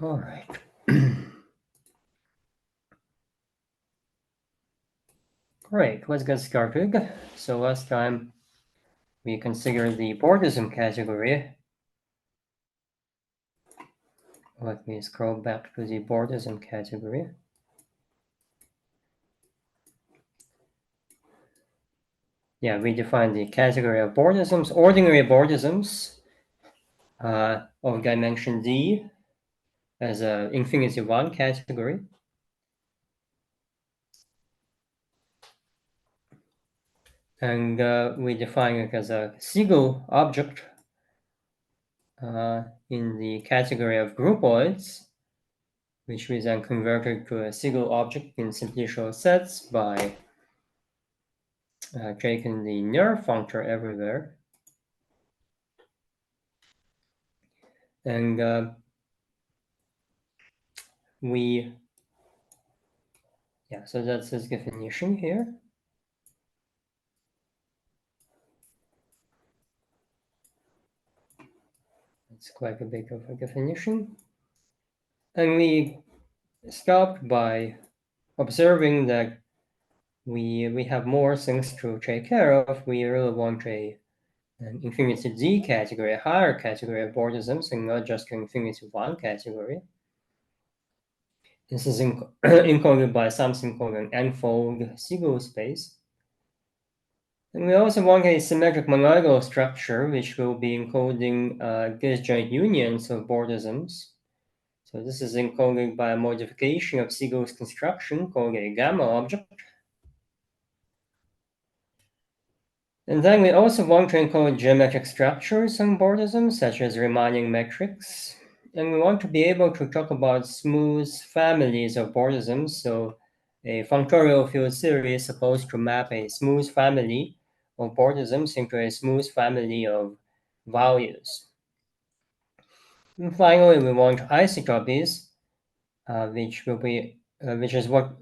All right. Great, let's get started. So last time we considered the Bordism category. Let me scroll back to the Bordism category. Yeah, we defined the category of Bordisms, ordinary Bordisms of dimension D as an infinity 1 category. And we define it as a Siegel object in the category of groupoids, which we then converted to a Siegel object in simplicial sets by taking the nerve functor everywhere. And so that's this definition here. It's quite a bit of a definition. And we stopped by observing that we have more things to take care of. We really want an infinity D category, a higher category of Bordisms, and not just an infinity 1 category. This is encoded by something called an n-fold Siegel space. And we also want a symmetric monoidal structure, which will be encoding disjoint unions of Bordisms. So this is encoded by a modification of Siegel's construction called a gamma object. And then we also want to encode geometric structures on Bordisms, such as Riemannian metrics. And we want to be able to talk about smooth families of Bordisms. So a Functorial field theory is supposed to map a smooth family of Bordisms into a smooth family of values. And finally, we want isotropies, which is what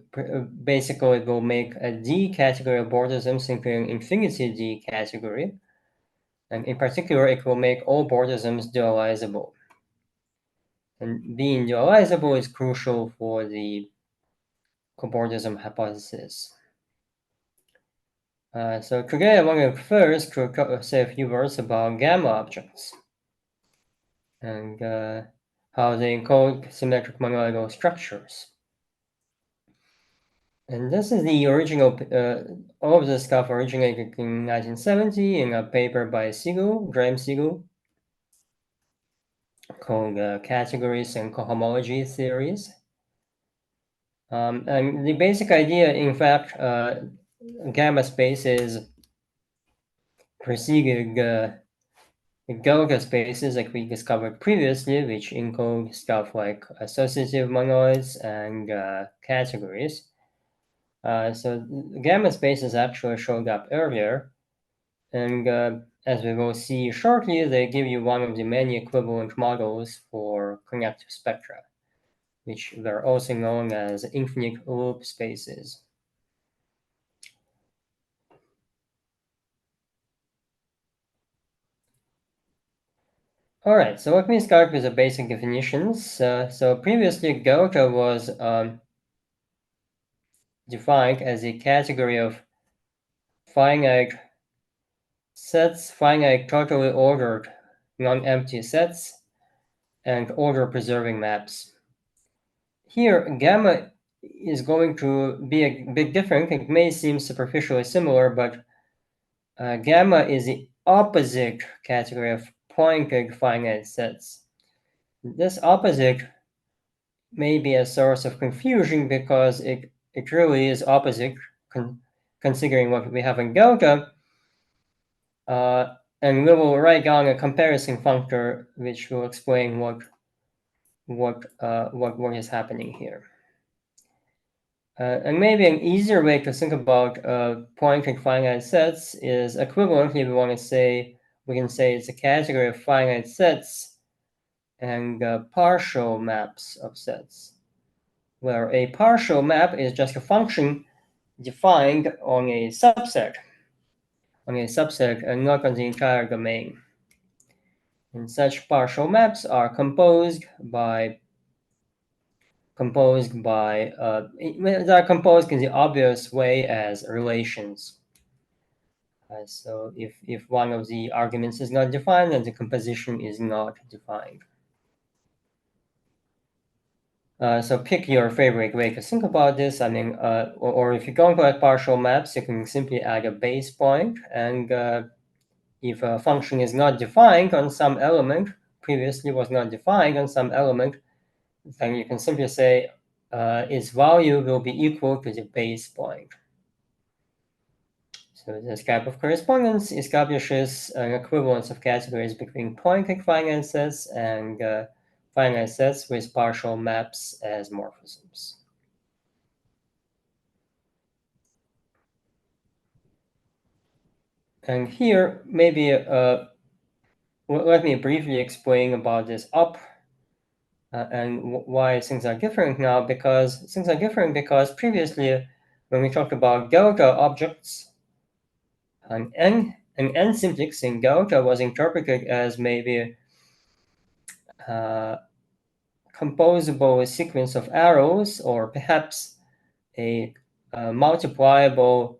basically will make a D category of Bordisms into an infinity D category. And in particular, it will make all Bordisms dualizable. And being dualizable is crucial for the cobordism hypothesis. So today I want to first say a few words about gamma objects and how they encode symmetric monoidal structures. And this is the original, all of this stuff originated in 1970 in a paper by Siegel, Graham Siegel, called Categories and Cohomology Theories. And the basic idea, in fact, gamma spaces preceded delta spaces like we discovered previously, which encode stuff like associative monoids and categories. So gamma spaces actually showed up earlier. And as we will see shortly, they give you one of the many equivalent models for connective spectra, which are also known as infinite loop spaces. All right, so let me start with the basic definitions. So previously, delta was defined as a category of finite sets, finite totally ordered non-empty sets, and order-preserving maps. Here, gamma is going to be a bit different. It may seem superficially similar, but gamma is the opposite category of pointed finite sets. This opposite may be a source of confusion because it really is opposite, considering what we have in delta. And we will write down a comparison functor which will explain what is happening here. And maybe an easier way to think about pointed finite sets is equivalently we can say it's a category of finite sets and partial maps of sets, where a partial map is just a function defined on a subset and not on the entire domain. And such partial maps are composed by composed by they are composed in the obvious way as relations. So if one of the arguments is not defined, then the composition is not defined. So pick your favorite way to think about this. I mean, or if you're going to add partial maps, you can simply add a base point, and if a function is not defined on some element, previously was not defined on some element, then you can simply say its value will be equal to the base point. So this type of correspondence establishes an equivalence of categories between pointed finite sets and finite sets with partial maps as morphisms. And here, maybe let me briefly explain about this up and why things are different now. Because things are different because previously, when we talked about delta objects, an n simplex in delta was interpreted as maybe composable sequence of arrows, or perhaps a multipliable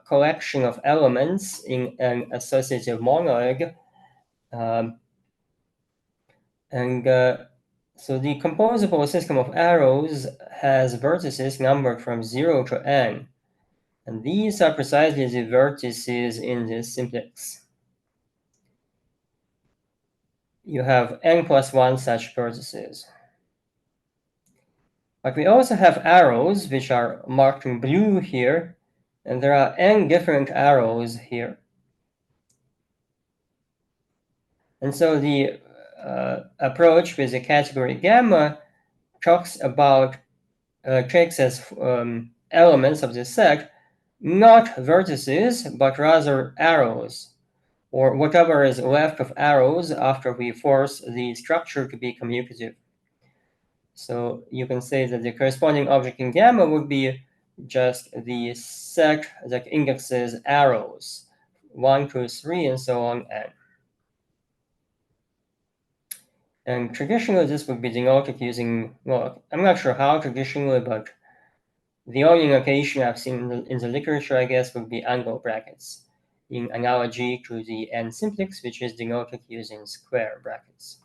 collection of elements in an associative monoid. So the composable system of arrows has vertices numbered from 0 to n. And these are precisely the vertices in this simplex. You have n plus 1 such vertices. But we also have arrows, which are marked in blue here, and there are n different arrows here. And so the approach with the category gamma talks about, takes as elements of the set not vertices, but rather arrows, or whatever is left of arrows after we force the structure to be commutative. So you can say that the corresponding object in gamma would be just the set that indexes arrows, 1, 2, 3, and so on, n. And traditionally, this would be denoted using, well, I'm not sure how traditionally, but the only notation I've seen in the literature, I guess, would be angle brackets, in analogy to the n simplex, which is denoted using square brackets.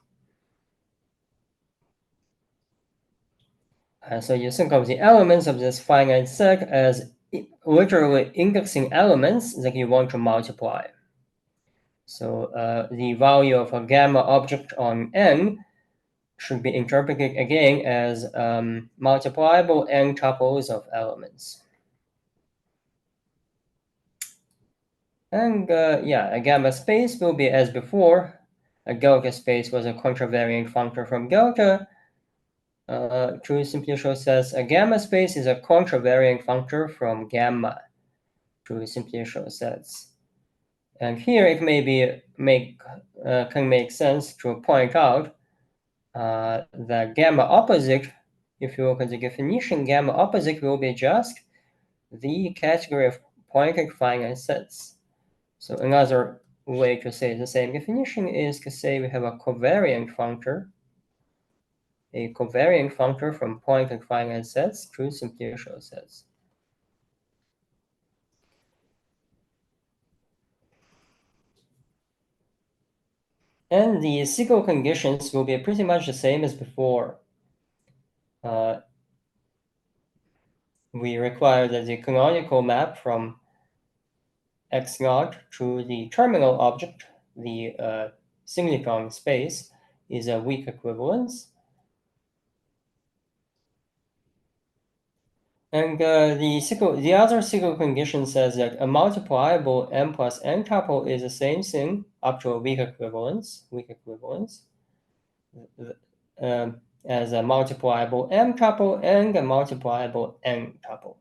So you think of the elements of this finite set as literally indexing elements that you want to multiply. So the value of a gamma object on n should be interpreted again as multipliable n tuples of elements. And yeah, a gamma space will be as before. A delta space was a contravariant functor from delta. True simply says a gamma space is a contravariant functor from gamma. True simply says. And here it may be can make sense to point out that gamma opposite, if you look at the definition, gamma opposite will be just the category of pointed finite sets. So another way to say the same definition is to say we have a covariant functor from pointed finite sets through simplicial sets. And the single conditions will be pretty much the same as before. We require that the canonical map from x naught to the terminal object, the singleton space, is a weak equivalence. And the other single condition says that a multipliable m plus n tuple is the same thing up to a weak equivalence, as a multipliable m tuple and a multipliable n tuple.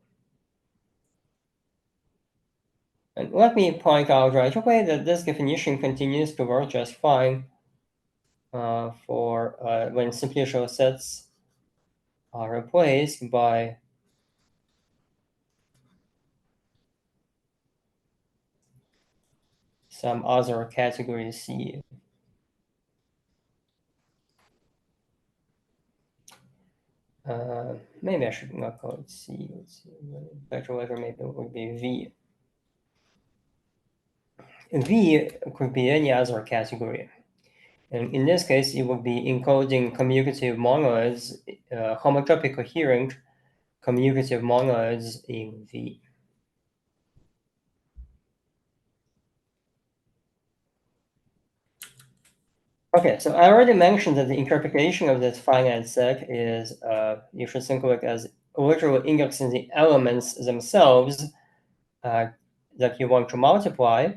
And let me point out right away that this definition continues to work just fine for when simplicial sets are replaced by some other category C. Maybe I should not call it C. Let's see. Better letter maybe would be V. V could be any other category. And in this case, it would be encoding commutative monoids, homotopy coherent commutative monoids in V. Okay, so I already mentioned that the interpretation of this finite set is you should think of it as literally indexing the elements themselves that you want to multiply,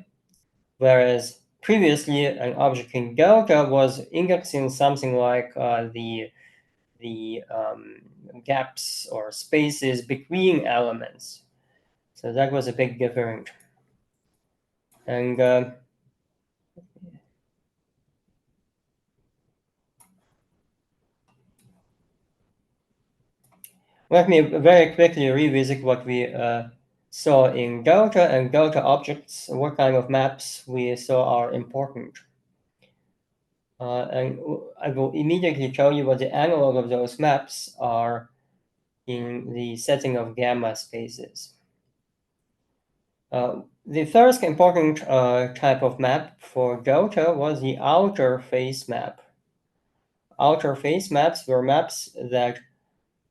whereas previously an object in delta was indexing something like the gaps or spaces between elements. So that was a big difference. And let me very quickly revisit what we saw in delta and delta objects, what kind of maps we saw are important. And I will immediately tell you what the analog of those maps are in the setting of gamma spaces. The first important type of map for delta was the outer face map. Outer face maps were maps that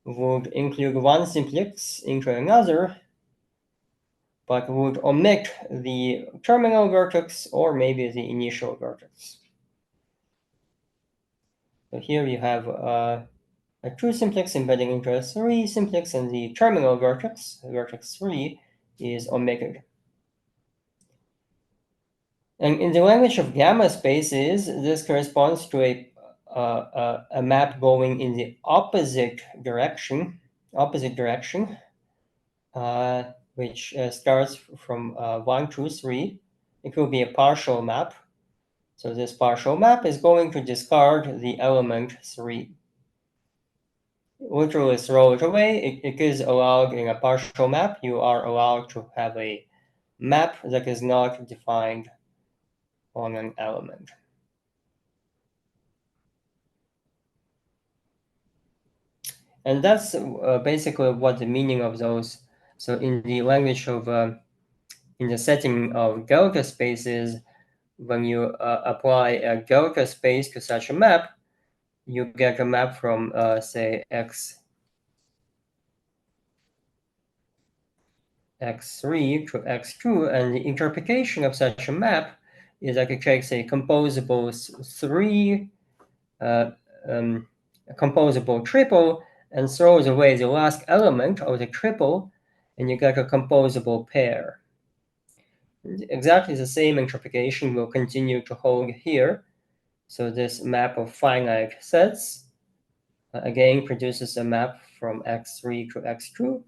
would include one simplex into another, but would omit the terminal vertex or maybe the initial vertex. So here you have a two simplex embedding into a three simplex, and the terminal vertex, vertex 3, is omitted. And in the language of gamma spaces, this corresponds to a map going in the opposite direction, which starts from 1, 2, 3. It will be a partial map. So this partial map is going to discard the element 3. Literally throw it away. It is allowed in a partial map. You are allowed to have a map that is not defined on an element. And that's basically what the meaning of those. So in the language of, in the setting of delta spaces, when you apply a delta space to such a map, you get a map from, say, x3 to x2, and the interpretation of such a map is that it takes a composable a composable triple and throws away the last element of the triple, and you get a composable pair. Exactly the same interpretation will continue to hold here. So this map of finite sets again produces a map from x3 to x2.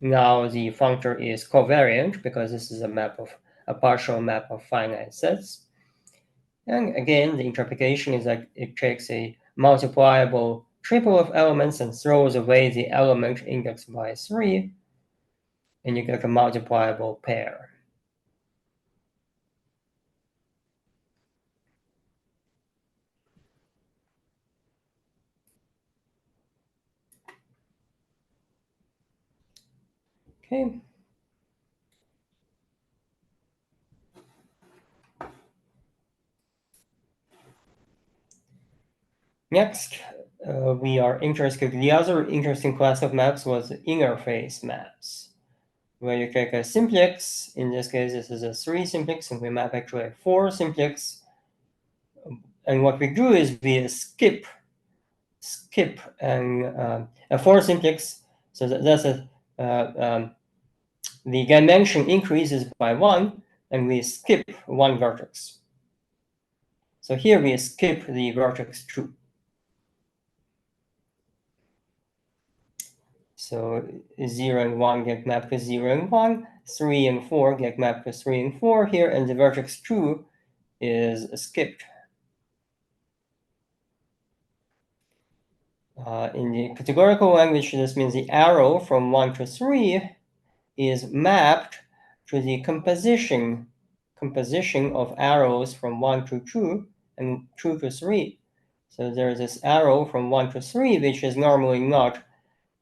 Now the functor is covariant because this is a partial map of finite sets. And again, the interpretation is that it takes a multipliable triple of elements and throws away the element indexed by 3, and you get a multipliable pair. Okay. Next, we are interested. The other interesting class of maps was interface maps, where you take a simplex. In this case, this is a 3 simplex, and we map it to a 4 simplex. And what we do is we skip and a 4 simplex. So that's the dimension increases by 1, and we skip one vertex. So here we skip the vertex 2. So 0 and 1 get mapped to 0 and 1, 3 and 4 get mapped to 3 and 4 here, and the vertex 2 is skipped. In the categorical language, this means the arrow from 1 to 3 is mapped to the composition of arrows from 1 to 2 and 2 to 3. So there's this arrow from 1 to 3, which is normally not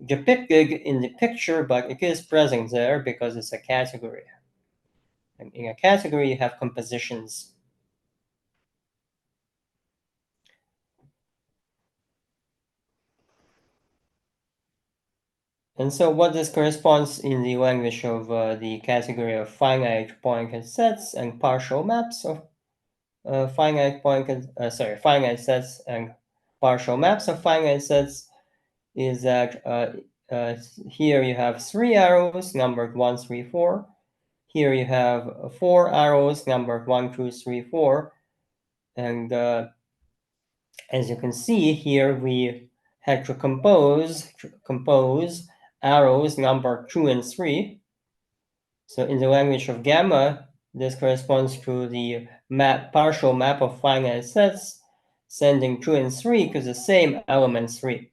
depicted in the picture, but it is present there because it's a category. And in a category, you have compositions. And so what this corresponds in the language of the category of finite pointed sets and partial maps of finite sets and partial maps of finite sets is that here you have 3 arrows numbered 1, 3, 4. Here you have 4 arrows numbered 1, 2, 3, 4. And as you can see here, we had to compose arrows numbered 2 and 3. So in the language of gamma, this corresponds to the partial map of finite sets, sending 2 and 3 to the same element 3.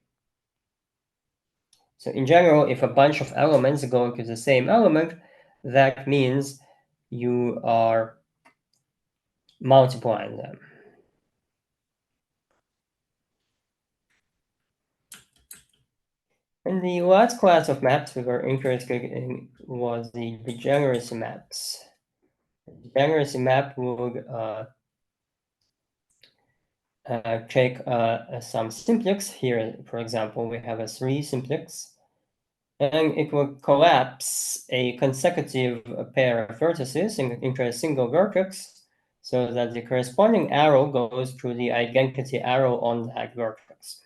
So in general, if a bunch of elements go to the same element, that means you are multiplying them. And the last class of maps we were interested in was the degeneracy maps. Degeneracy map would take some simplex. Here, for example, we have a 3 simplex, and it will collapse a consecutive pair of vertices into a single vertex, so that the corresponding arrow goes to the identity arrow on that vertex.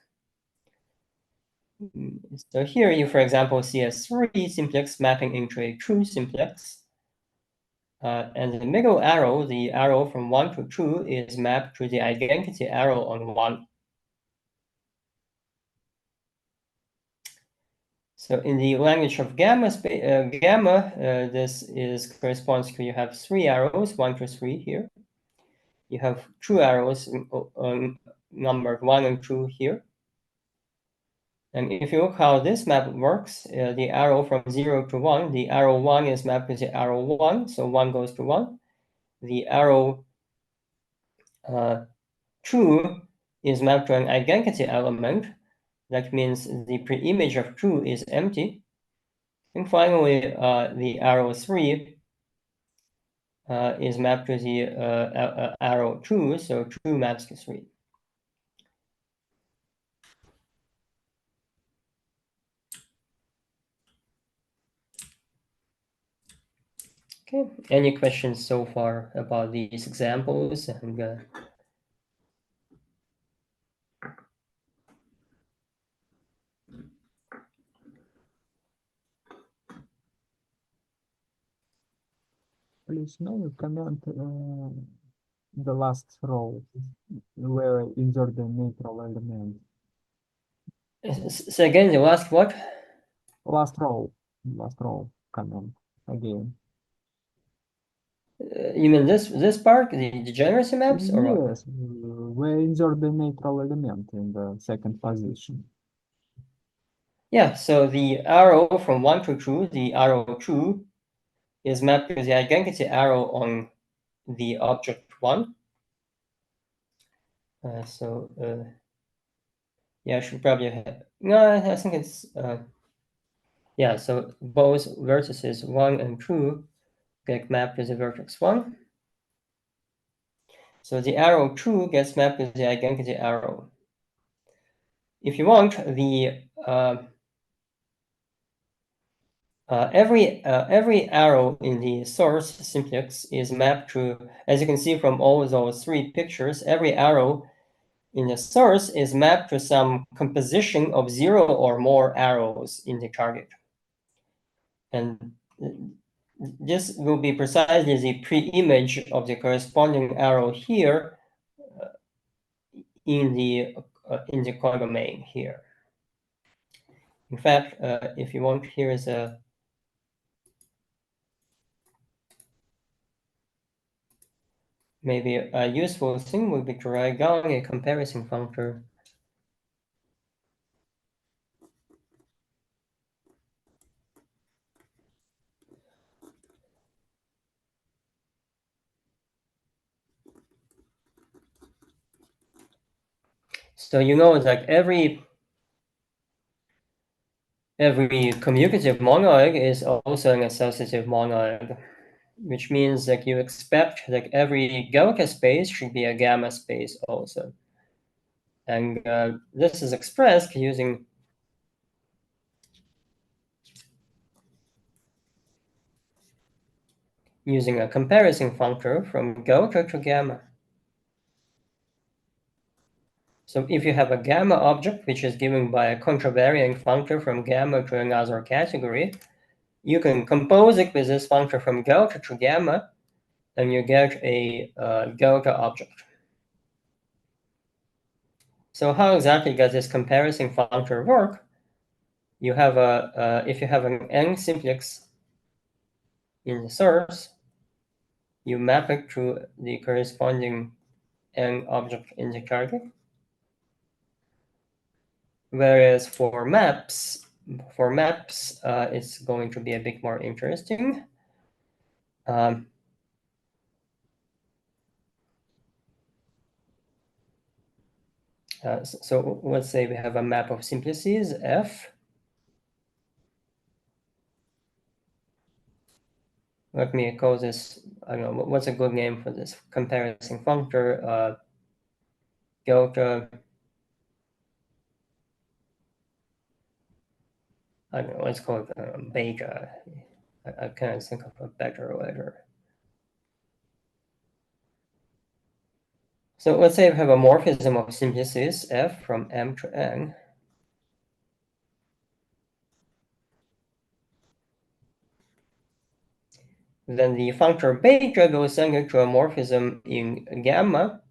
So here you, for example, see a 3 simplex mapping into a 2 simplex. And the middle arrow, the arrow from 1 to 2, is mapped to the identity arrow on 1. So in the language of gamma, this corresponds to, you have 3 arrows, 1 to 3 here. You have 2 arrows numbered 1 and 2 here. And if you look how this map works, the arrow from 0 to 1, the arrow 1 is mapped to the arrow 1, so 1 goes to 1. The arrow 2 is mapped to an identity element. That means the preimage of 2 is empty. And finally, the arrow 3 is mapped to the arrow 2, so 2 maps to 3. Okay, any questions so far about these examples? And please may you comment the last row where insert the neutral element. so again, the last what? Last row comment again. You mean this part, the degeneracy maps, or what? Yes, where insert the neutral element in the second position. Yeah, so the arrow from 1 to 2, the arrow 2, is mapped to the identity arrow on the object 1. Yeah, I should probably have, no, I think it's, yeah, so both vertices 1 and 2 get mapped to the vertex 1. So the arrow 2 gets mapped to the identity arrow. If you want, the every arrow in the source simplex is mapped to, as you can see from all those 3 pictures, every arrow in the source is mapped to some composition of 0 or more arrows in the target. And this will be precisely the pre-image of the corresponding arrow here in the codomain here. In fact, if you want, here is a maybe a useful thing would be to write down a comparison functor. So you know, like every commutative monoid is also an associative monoid, which means that you expect that every Gaussian space should be a gamma space also. And this is expressed using a comparison functor from Gaussian to gamma. So if you have a gamma object, which is given by a contravariant functor from gamma to another category, you can compose it with this functor from Gaussian to gamma, and you get a Gaussian object. So how exactly does this comparison functor work? You have if you have an n simplex in the source, you map it to the corresponding n object in the target. Whereas for maps, it's going to be a bit more interesting. So let's say we have a map of simplices F. Let me call this, I don't know, what's a good name for this comparison functor? Delta, I don't know, let's call it beta. I can't think of a better letter. So let's say we have a morphism of simplices F from M to N. Then the functor beta goes subject to a morphism in gamma.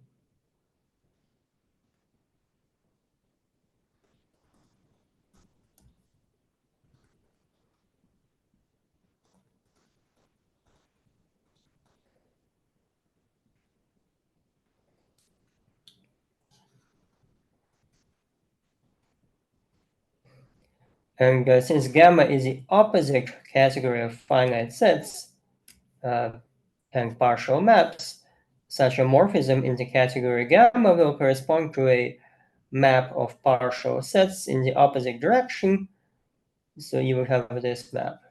And since gamma is the opposite category of finite sets and partial maps, such a morphism in the category gamma will correspond to a map of partial sets in the opposite direction. So you will have this map.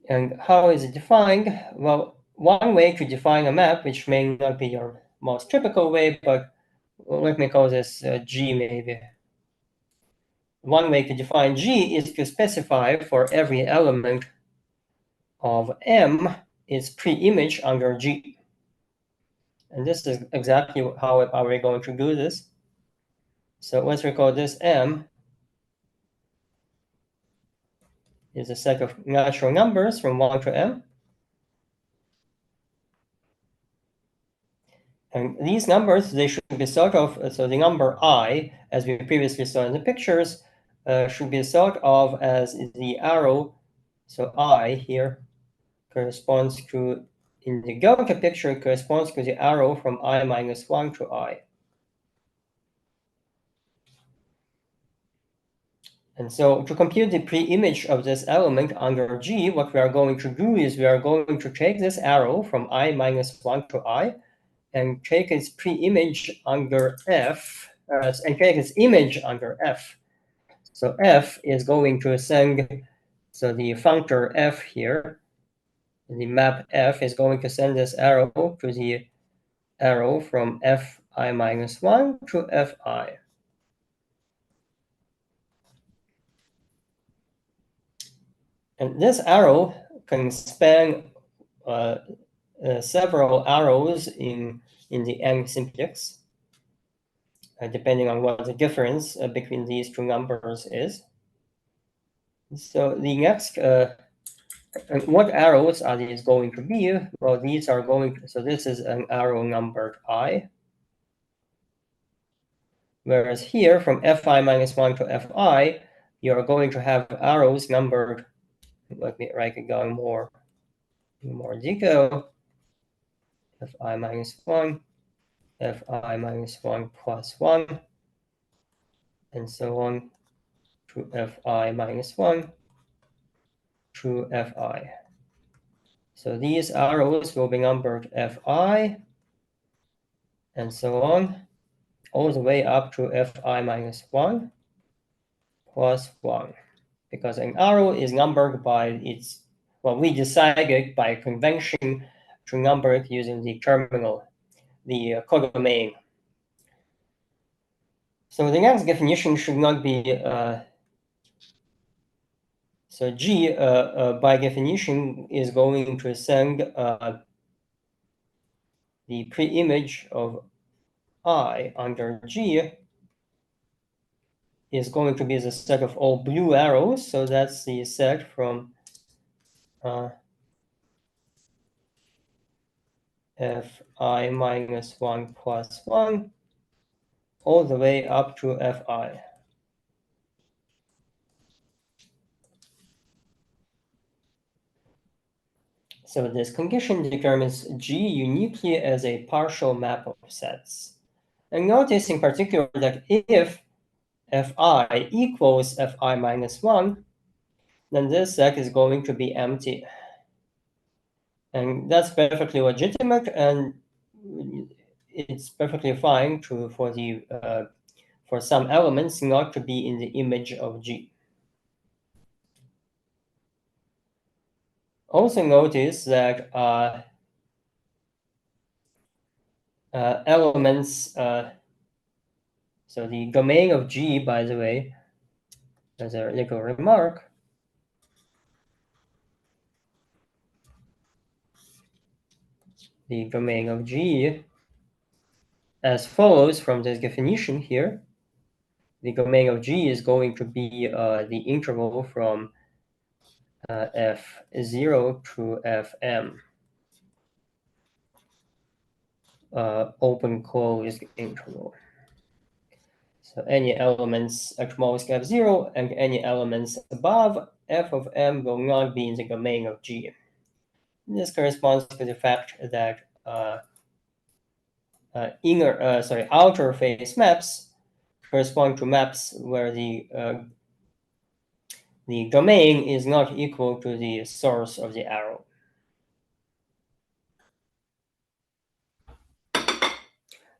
And how is it defined? Well, one way to define a map, which may not be your most typical way, but let me call this G maybe. One way to define G is to specify for every element of M its pre-image under G. And this is exactly how are we going to do this. So let's recall this M is a set of natural numbers from 1 to M. And these numbers, they should be thought of, so the number I, as we previously saw in the pictures, should be thought of as the arrow. So I here corresponds to, in the Gaussian picture, it corresponds to the arrow from I minus 1 to I. And so to compute the pre-image of this element under G, what we are going to do is we are going to take this arrow from I minus 1 to I and take its pre-image under F, and take its image under F. So F is going to send, so the functor F here, the map F is going to send this arrow to the arrow from Fi minus 1 to Fi. And this arrow can span several arrows in the n simplex, depending on what the difference between these two numbers is. So the next, what arrows are these going to be? Well, these are going to, so this is an arrow numbered I. Whereas here, from Fi minus 1 to Fi, you are going to have arrows numbered, let me write it down more detail, Fi minus 1, Fi minus 1 plus 1, and so on to fi minus 1 to fi. So these arrows will be numbered fi and so on, all the way up to fi minus 1 plus 1. Because an arrow is numbered by its, well, we decided by convention to number it using the terminal, the codomain. So the next definition should not be, so G by definition is going to send the pre-image of I under G is going to be the set of all blue arrows. So that's the set from fi minus 1 plus 1 all the way up to fi. So this condition determines G uniquely as a partial map of sets. And notice in particular that if fi equals fi minus 1, then this set is going to be empty. And that's perfectly legitimate, and it's perfectly fine for some elements not to be in the image of G. Also notice that elements, so the domain of G, by the way, as a little remark, the domain of G as follows from this definition here. The domain of G is going to be the interval from f0 to fm. Open closed interval. So any elements at most f0 and any elements above f of m will not be in the domain of G. This corresponds to the fact that outer face maps correspond to maps where the domain is not equal to the source of the arrow.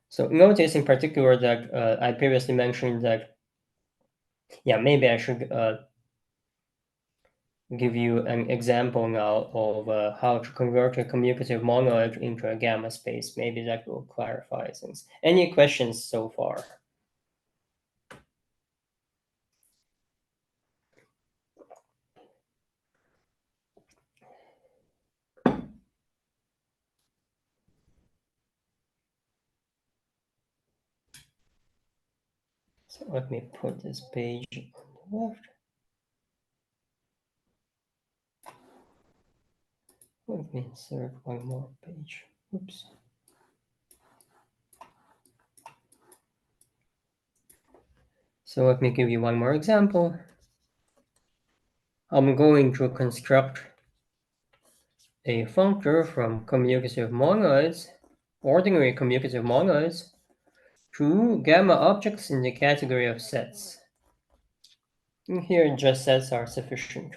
So notice in particular that I previously mentioned that, yeah, maybe I should give you an example now of how to convert a commutative monoid into a gamma space. Maybe that will clarify things. Any questions so far? So let me put this page on the left. Let me insert one more page. Oops. So let me give you one more example. I'm going to construct a functor from commutative monoids, ordinary commutative monoids, to gamma objects in the category of sets. And here just sets are sufficient.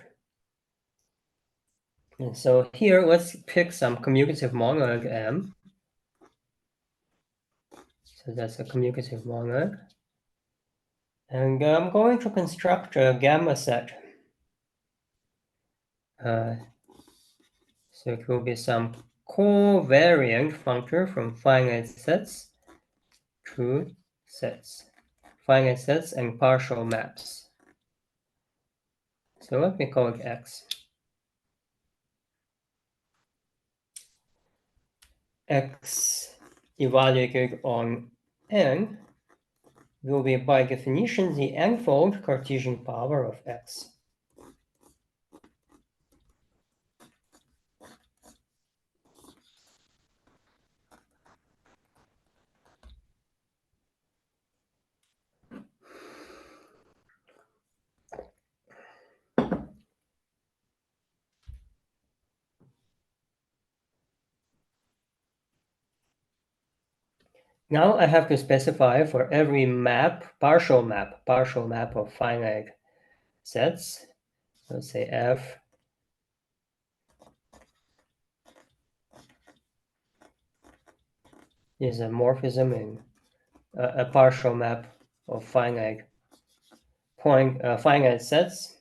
And so here, let's pick some commutative monoid M. So that's a commutative monoid. And I'm going to construct a gamma set. So it will be some covariant functor from finite sets to sets. Finite sets and partial maps. So let me call it X. X evaluated on N will be by definition the n-fold Cartesian power of X. Now I have to specify for every map, partial map of finite sets. Let's say F is a morphism in a partial map of finite sets.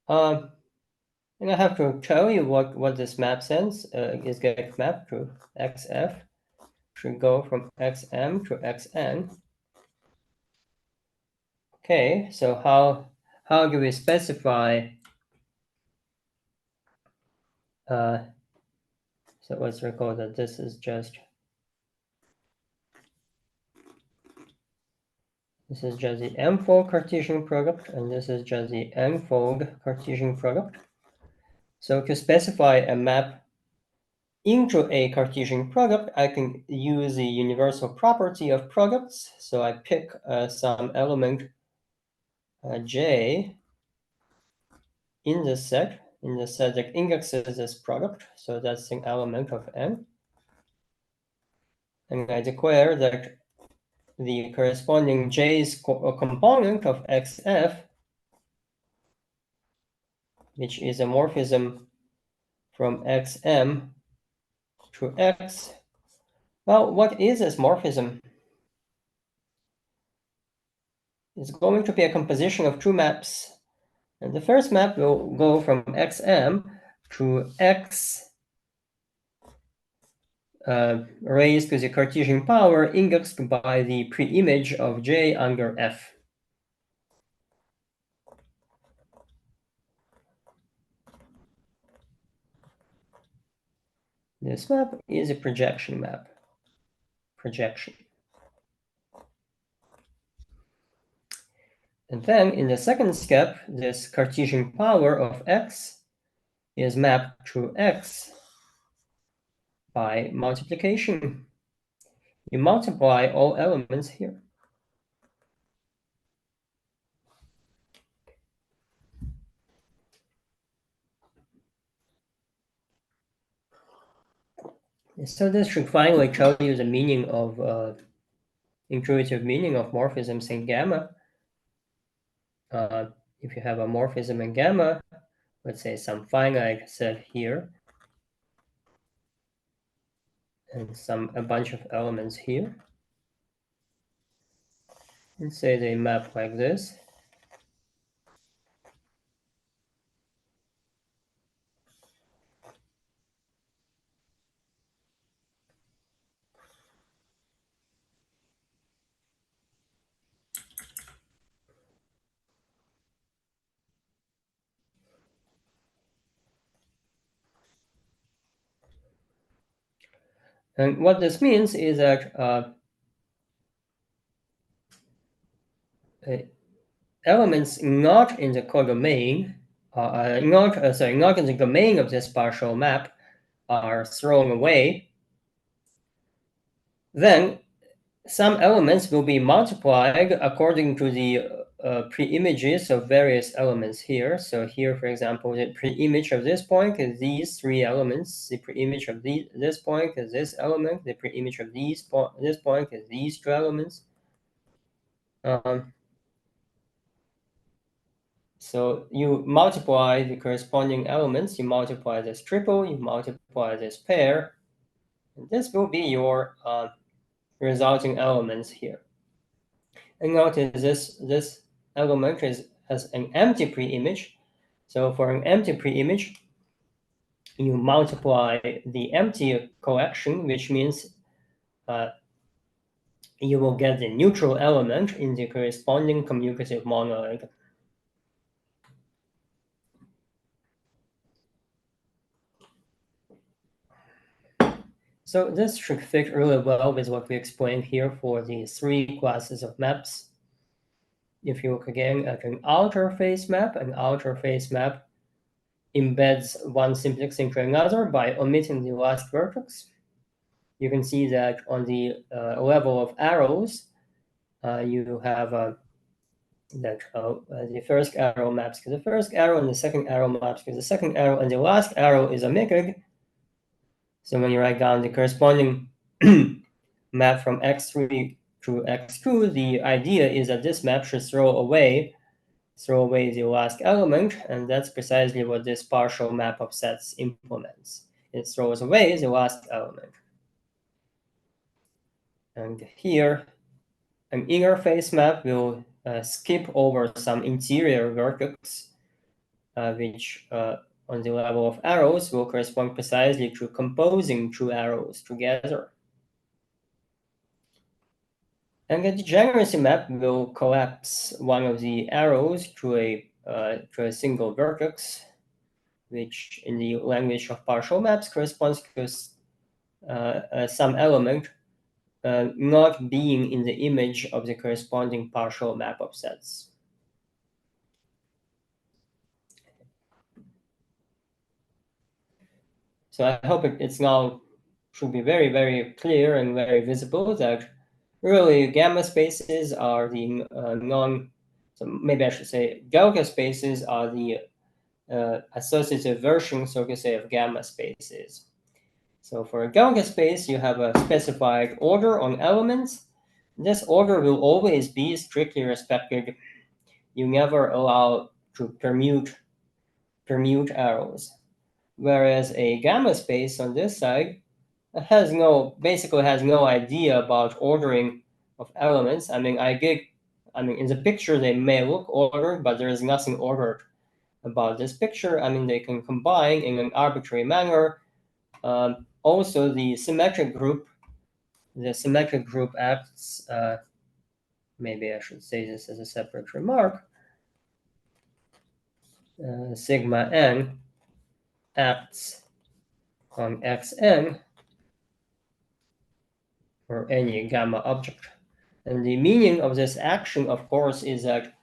And I have to tell you what this map sense is getting mapped to. XF should go from XM to XN. Okay, so how do we specify? So let's recall that this is just the m-fold Cartesian product, and this is just the n-fold Cartesian product. So to specify a map into a Cartesian product, I can use the universal property of products. So I pick some element j in the set that indexes this product. So that's an element of n. And I declare that the corresponding j's component of xf, which is a morphism from xm to x. Well, what is this morphism? It's going to be a composition of two maps. And the first map will go from xm to x raised to the Cartesian power indexed by the preimage of j under f. This map is a projection map. Projection. And then in the second step, this Cartesian power of x is mapped to x by multiplication. You multiply all elements here. So this should finally tell you the meaning of intuitive meaning of morphisms in gamma. If you have a morphism in gamma, let's say some finite set here, and a bunch of elements here, and say they map like this. And what this means is that elements not in the codomain, not in the domain of this partial map, are thrown away. Then some elements will be multiplied according to the preimages of various elements here. So here, for example, the preimage of this point is these three elements. The preimage of this point is this element. The preimage of this point is these two elements. So you multiply the corresponding elements. You multiply this triple. You multiply this pair. And this will be your resulting elements here. And notice this element has an empty preimage. So for an empty preimage, you multiply the empty collection, which means you will get the neutral element in the corresponding commutative monoid. So this should fit really well with what we explained here for the three classes of maps. If you look again at an outer face map embeds one simplex into another by omitting the last vertex. You can see that on the level of arrows, you have that the first arrow maps to the first arrow, and the second arrow maps to the second arrow, and the last arrow is a micig. So when you write down the corresponding map from x3 to x2, the idea is that this map should throw away throw away the last element, and that's precisely what this partial map of sets implements. It throws away the last element. And here, an interface map will skip over some interior vertex, which on the level of arrows will correspond precisely to composing two arrows together. And a degeneracy map will collapse one of the arrows to a single vertex, which in the language of partial maps corresponds to some element not being in the image of the corresponding partial map of sets. So I hope it's now should be very, very clear and very visible that really gamma spaces are the so maybe I should say delta spaces are the associative version, so to say, of gamma spaces. So for a delta space, you have a specified order on elements. This order will always be strictly respected. You never allow to permute arrows. Whereas a gamma space on this side basically has no idea about ordering of elements. I mean, in the picture they may look ordered, but there is nothing ordered about this picture. I mean, they can combine in an arbitrary manner. Also, the symmetric group acts, maybe I should say this as a separate remark, sigma n acts on xn for any gamma object. And the meaning of this action, of course, is that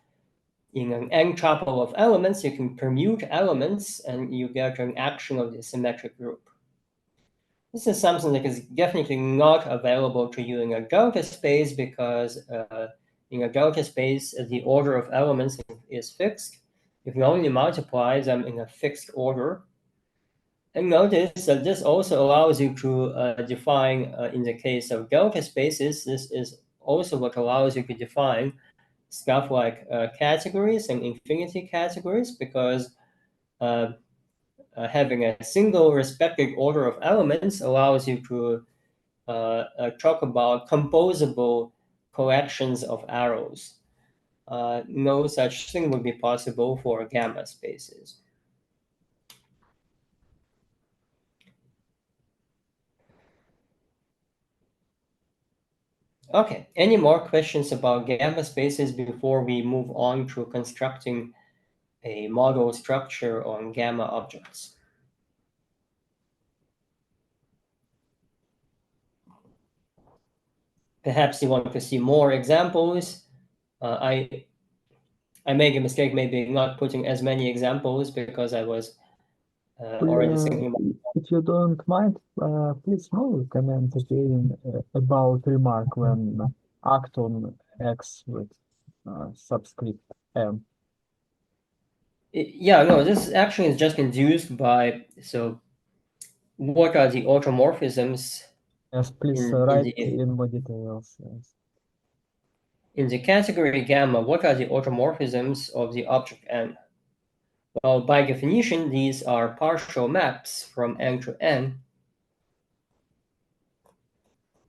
in an n-tuple of elements, you can permute elements and you get an action of the symmetric group. This is something that is definitely not available to you in a delta space because in a delta space, the order of elements is fixed. You can only multiply them in a fixed order. And notice that this also allows you to define, in the case of delta spaces, this is also what allows you to define stuff like categories and infinity categories, because having a single respective order of elements allows you to talk about composable collections of arrows. No such thing would be possible for gamma spaces. Okay, any more questions about gamma spaces before we move on to constructing a model structure on gamma objects? Perhaps you want to see more examples. I made a mistake maybe not putting as many examples because I was already thinking about. If you don't mind, please no comment again about remark when act on X with subscript M. Yeah, no, this action is just induced by, so what are the automorphisms? Yes, please write in more details. Yes. In the category gamma, what are the automorphisms of the object N? Well, by definition, these are partial maps from N to N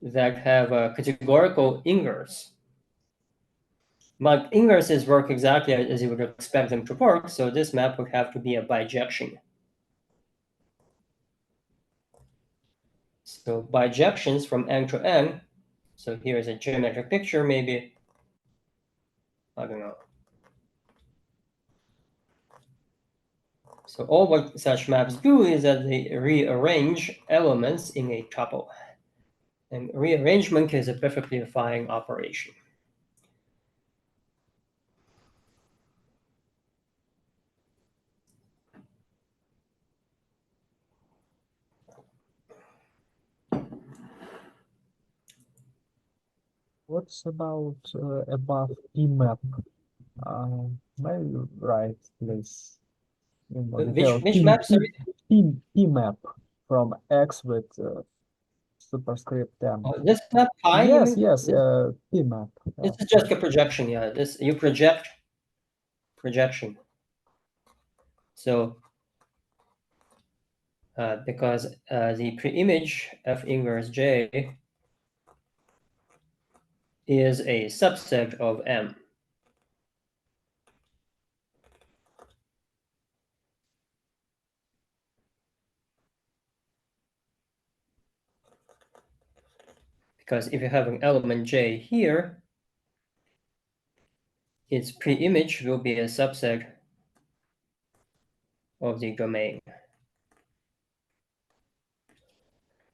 that have a categorical inverse. But inverses work exactly as you would expect them to work, so this map would have to be a bijection. So bijections from N to N, so here's a geometric picture, maybe, I don't know. So all what such maps do is that they rearrange elements in a tuple. And rearrangement is a perfectly fine operation. What's about above P map? May you write, please? In more detail. Which map, sorry? P map from X with superscript M. Oh, this map pi? Yes, yes, P map. This is just a projection, yeah. This you project projection. So because the preimage F inverse J is a subset of M. Because if you have an element J here, its preimage will be a subset of the domain.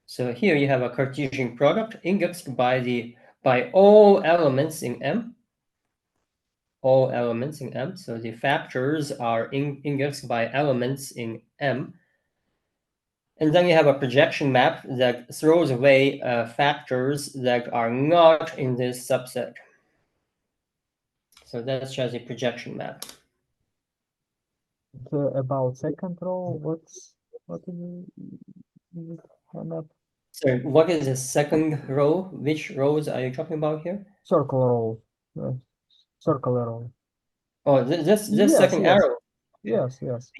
So here you have a Cartesian product indexed by all elements in M. All elements in M. So the factors are indexed by elements in M. And then you have a projection map that throws away factors that are not in this subset. So that's just a projection map. About second row, what is it map? So what is the second row? Which rows are you talking about here? Circle row. Circular row. Oh, this Yes, second yes. arrow. Yes, yes.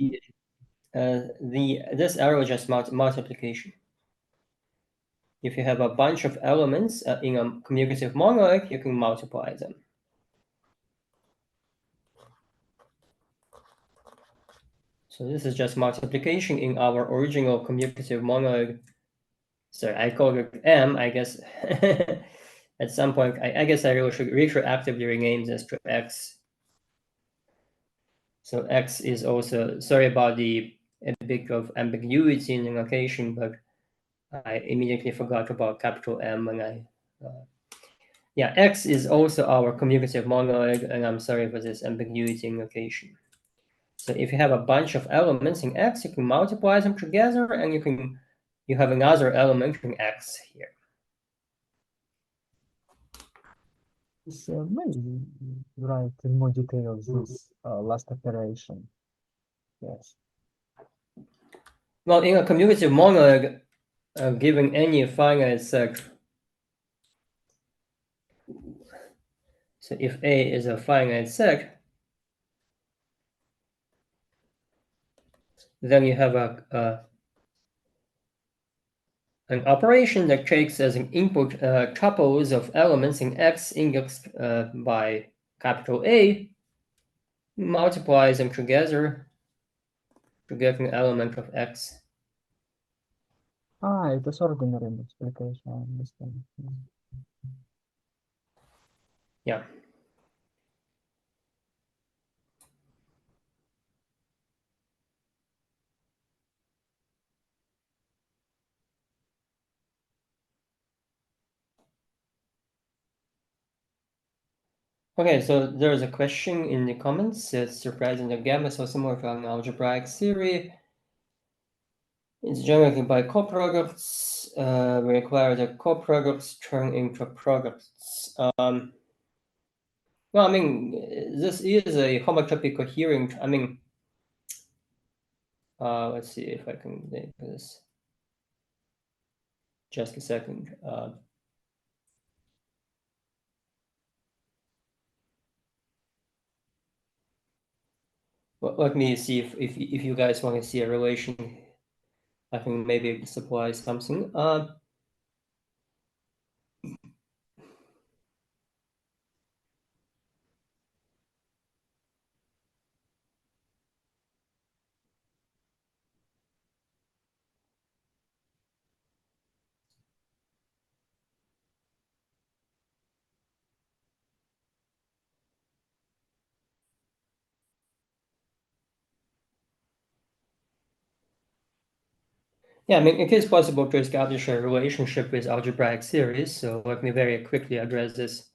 This arrow is just multiplication. If you have a bunch of elements in a commutative monoid, you can multiply them. So this is just multiplication in our original commutative monoid. Sorry, I called it M. I guess at some point, I guess I really should retroactively rename this to X. So X is also, sorry about the a bit of ambiguity in the notation, but I immediately forgot about capital M when I, yeah, X is also our commutative monoid, and I'm sorry for this ambiguity in notation. So if you have a bunch of elements in X, you can multiply them together, and you have another element in X here. It's maybe right in more details this last operation. Yes. Well, in a commutative monoid, given any finite set, so if A is a finite set, then you have an operation that takes as an input tuples of elements in X indexed by capital A, multiplies them together to get an element of X. It is ordinary multiplication, I understand. Yeah. Okay, so there's a question in the comments. It's surprising that gamma is so similar to an algebraic theory. It's generated by coproducts. We require that coproducts turn into products. Well, I mean, this is a homotopy coherent. I mean, let's see if I can make this. Just a second. Let me see if you guys want to see a relation. I think maybe it supplies something. Yeah, I mean, it is possible to establish a relationship with algebraic theories, so let me very quickly address this.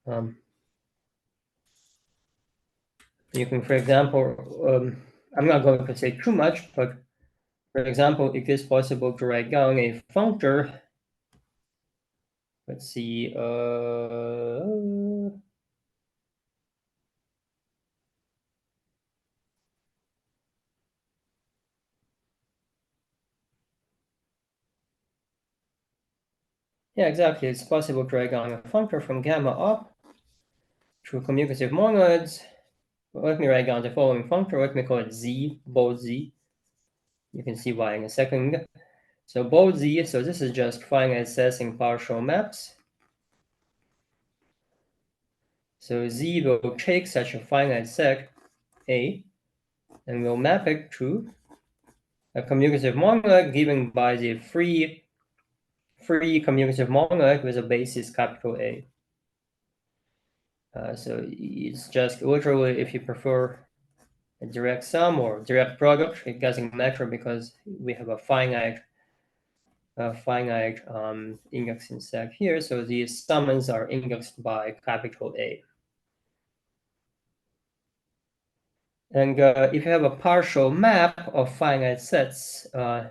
You can, for example, I'm not going to say too much, but for example, it is possible to write down a functor. Let's see. Yeah, exactly. It's possible to write down a functor from gamma up to commutative monoids. Let me write down the following functor. Let me call it z, bold z. You can see why in a second. So bold z, so this is just finite assessing partial maps. So z will take such a finite set A, and we'll map it to a commutative monoid given by the free commutative monoid with a basis capital A. So it's just literally, if you prefer a direct sum or direct product, it doesn't matter because we have a finite indexing set here. So these summands are indexed by capital A. And if you have a partial map of finite sets, so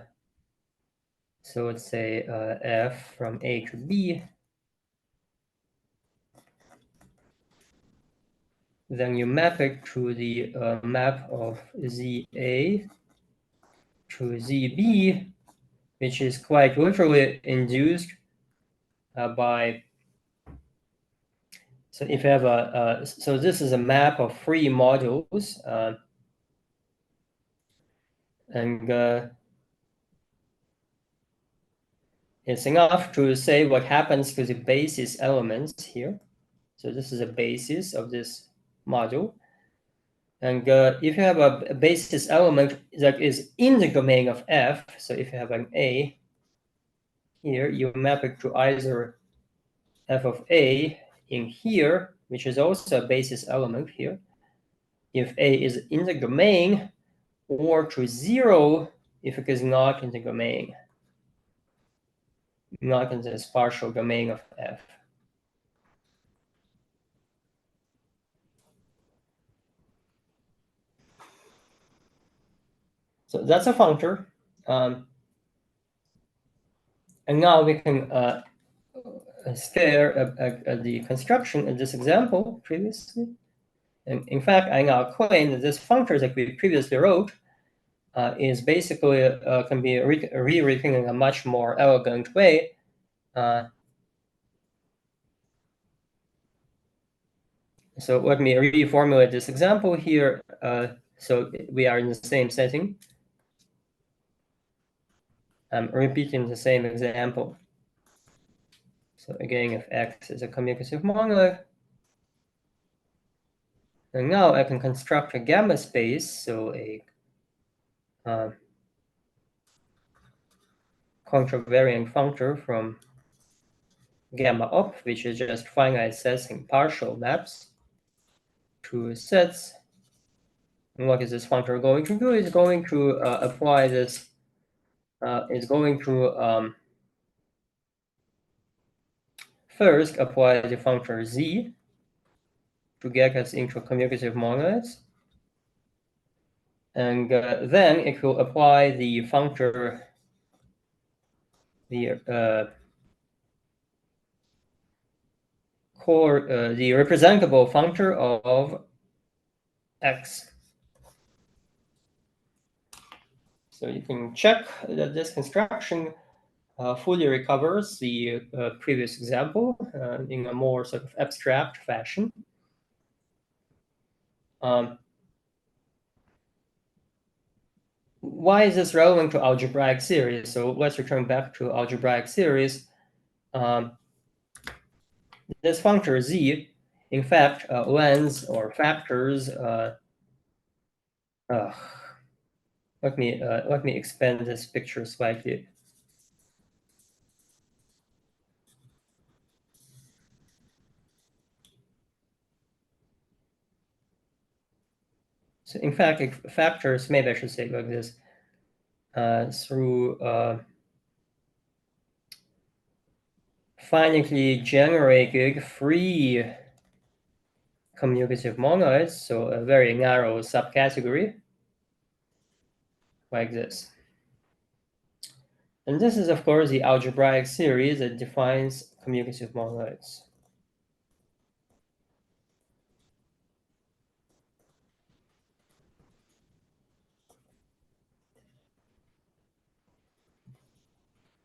let's say f from A to B, then you map it to the map of ZA to ZB, which is quite literally induced by. So if you have a, so this is a map of free modules, and it's enough to say what happens to the basis elements here. So this is a basis of this module. And if you have a basis element that is in the domain of F, so if you have an A here, you map it to either F of A in here, which is also a basis element here, if A is in the domain, or to 0 if it is not in the domain, not in this partial domain of F. So that's a functor. And now we can stare at the construction in this example previously. And in fact, I now claim that this functor that we previously wrote is basically can be rewritten in a much more elegant way. So let me reformulate this example here. So we are in the same setting. I'm repeating the same example. So again, if X is a commutative monoid, and now I can construct a gamma space, so a contravariant functor from gamma up, which is just finite assessing partial maps to sets. And what is this functor going to do? It's going to apply this. It's going to first apply the functor z to get us into commutative monoids, and then it will apply the functor, the representable functor of X. So you can check that this construction fully recovers the previous example in a more sort of abstract fashion. Why is this relevant to algebraic series? So let's return back to algebraic series. This functor z, in fact, lends or factors. Let me expand this picture slightly. So in fact, it factors, maybe I should say like this, through finitely generated free commutative monoids, so a very narrow subcategory, like this. And this is, of course, the algebraic series that defines commutative monoids.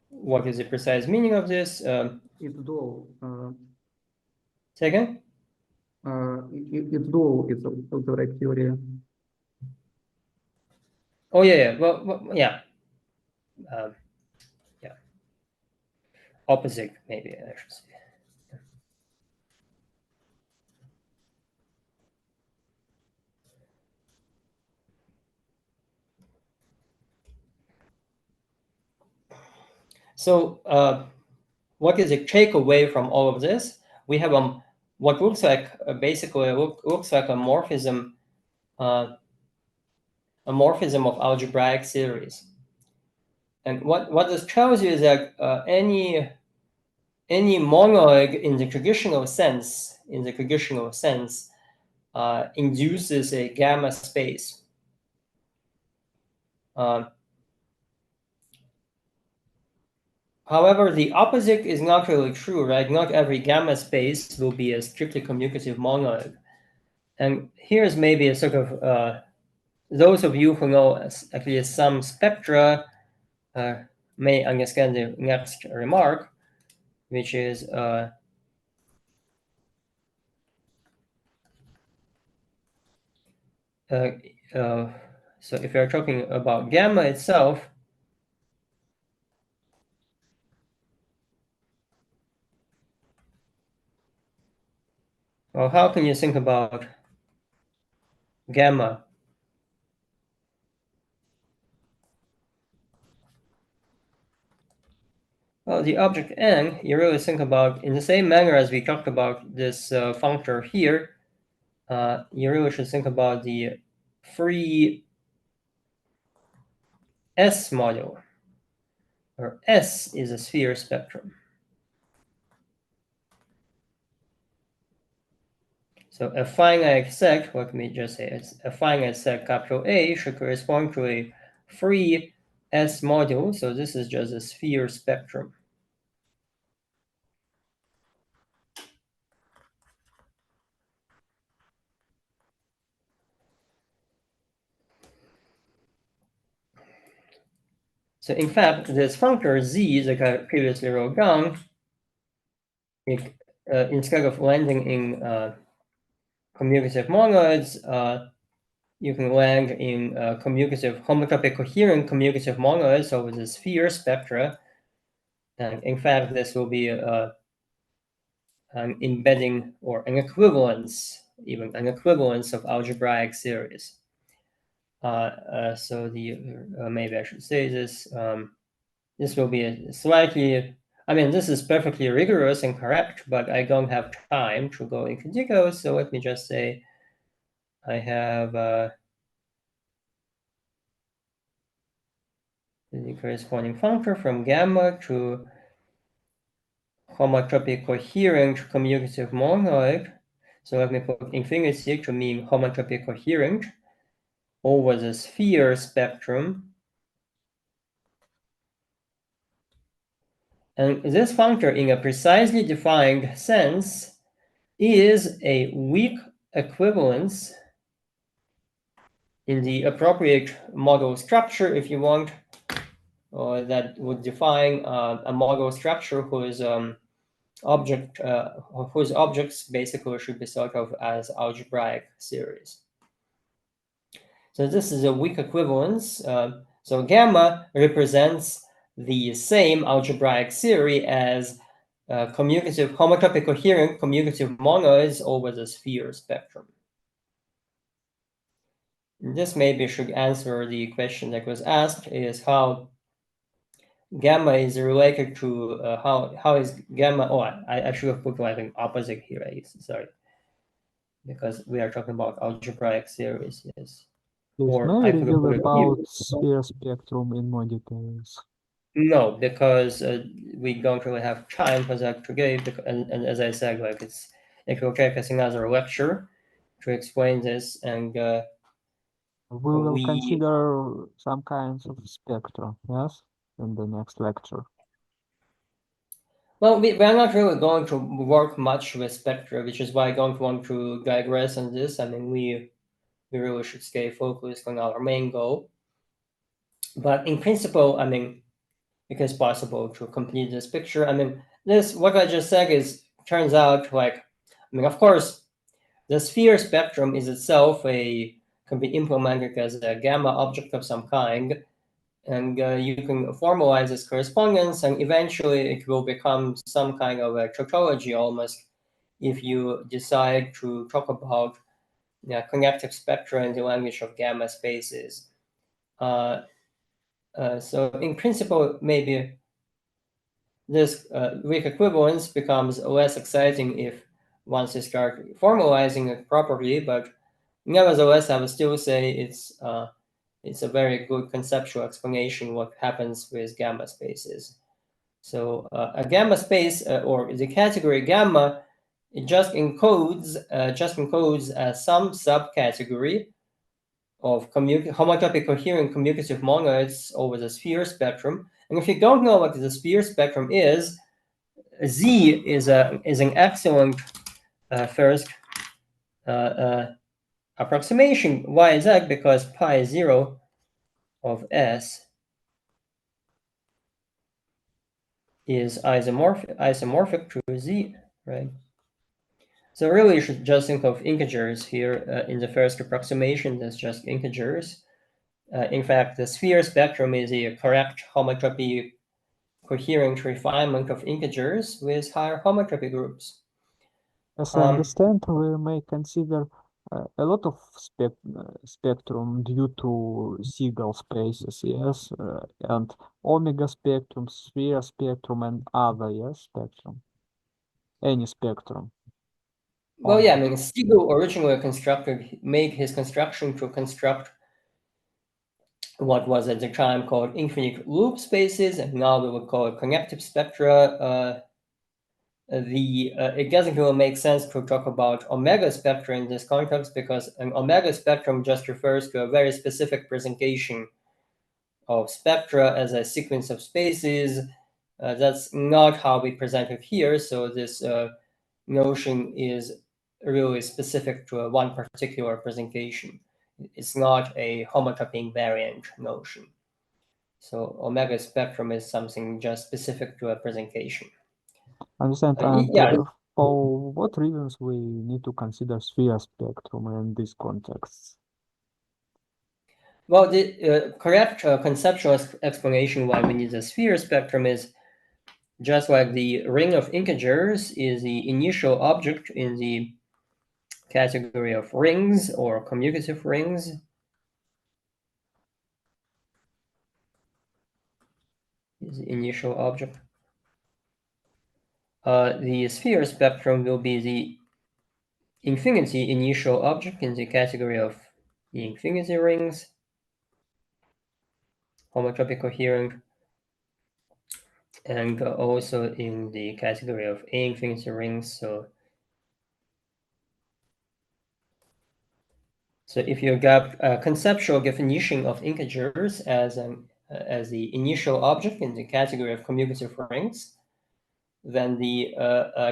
What is the precise meaning of this? It's dual. Second? It's dual. It's also right theory. Oh yeah. Well yeah. Yeah. Opposite, maybe I should say. So what is the takeaway from all of this? We have what looks like basically looks like a morphism of algebraic series. And what this tells you is that any monoid in the traditional sense, induces a gamma space. However, the opposite is not really true, right? Not every gamma space will be a strictly commutative monoid. And here's maybe a sort of, those of you who know actually some spectra may understand the next remark, which is so if you're talking about gamma itself, well, how can you think about gamma? Well, the object n, you really think about in the same manner as we talked about this functor here. You really should think about the free S module, where S is a sphere spectrum. So a finite set, let me just say it's a finite set capital A should correspond to a free S module. So this is just a sphere spectrum. So in fact, this functor Z that I previously wrote down, instead of landing in commutative monoids, you can land in commutative homotopy coherent commutative monoids over the sphere spectra. And in fact, this will be an embedding or an equivalence, even an equivalence of algebraic series. So maybe I should say this. This will be a slightly, I mean, this is perfectly rigorous and correct, but I don't have time to go into details. So let me just say I have the corresponding functor from gamma to homotopy coherent commutative monoid. So let me put infinity to mean homotopy coherent over the sphere spectrum. And this functor, in a precisely defined sense, is a weak equivalence in the appropriate model structure, if you want, or that would define a model structure whose objects basically should be thought of as algebraic series. So this is a weak equivalence. So gamma represents the same algebraic series as commutative homotopy coherent commutative monoids over the sphere spectrum. This maybe should answer the question that was asked, is how gamma is related to how is gamma. Oh, I should have put like an opposite here. Sorry, because we are talking about algebraic series. Yes. Please, Or may I I could reveal put it about here. sphere spectrum in more details? No, because we don't really have time for that today. And as I said, like it will take us another lecture to explain this, and We will we consider some kinds of spectra, yes, in the next lecture. well, we are not really going to work much with spectra, which is why I don't want to digress on this. I mean, we really should stay focused on our main goal. But in principle, I mean, it is possible to complete this picture. I mean, what I just said turns out like, I mean, of course, the sphere spectrum is itself can be implemented as a gamma object of some kind, and you can formalize this correspondence, and eventually it will become some kind of a tautology almost, if you decide to talk about connective spectra in the language of gamma spaces. So in principle, maybe this weak equivalence becomes less exciting if once you start formalizing it properly, but nevertheless, I would still say it's a very good conceptual explanation what happens with gamma spaces. So a gamma space or the category gamma, it just encodes some subcategory of homotopy coherent commutative monoids over the sphere spectrum. And if you don't know what the sphere spectrum is, Z is an excellent first approximation. Why is that? Because pi 0 of S is isomorphic to Z, right? So really you should just think of integers here in the first approximation. That's just integers. In fact, the sphere spectrum is a correct homotopy coherent refinement of integers with higher homotopy groups. As I understand, we may consider a lot of spectrum due to Siegel spaces, yes, and omega spectrum, sphere spectrum, and other, yes, spectrum. Any spectrum. Well, yeah, I mean, Siegel originally made his construction to construct what was at the time called infinite loop spaces, and now we would call it connective spectra. It doesn't really make sense to talk about omega spectra in this context because an omega spectrum just refers to a very specific presentation of spectra as a sequence of spaces. That's not how we present it here. So this notion is really specific to one particular presentation. It's not a homotopy invariant notion. So omega spectrum is something just specific to a presentation. Understand. Yeah. For what reasons we need to consider sphere spectrum in these contexts? Well, the correct conceptual explanation why we need a sphere spectrum is just like the ring of integers is the initial object in the category of rings or commutative rings. Is the initial object. The sphere spectrum will be the infinity initial object in the category of the infinity rings, homotopy coherent, and also in the category of A infinity rings. So if you got a conceptual definition of integers as the initial object in the category of commutative rings, then the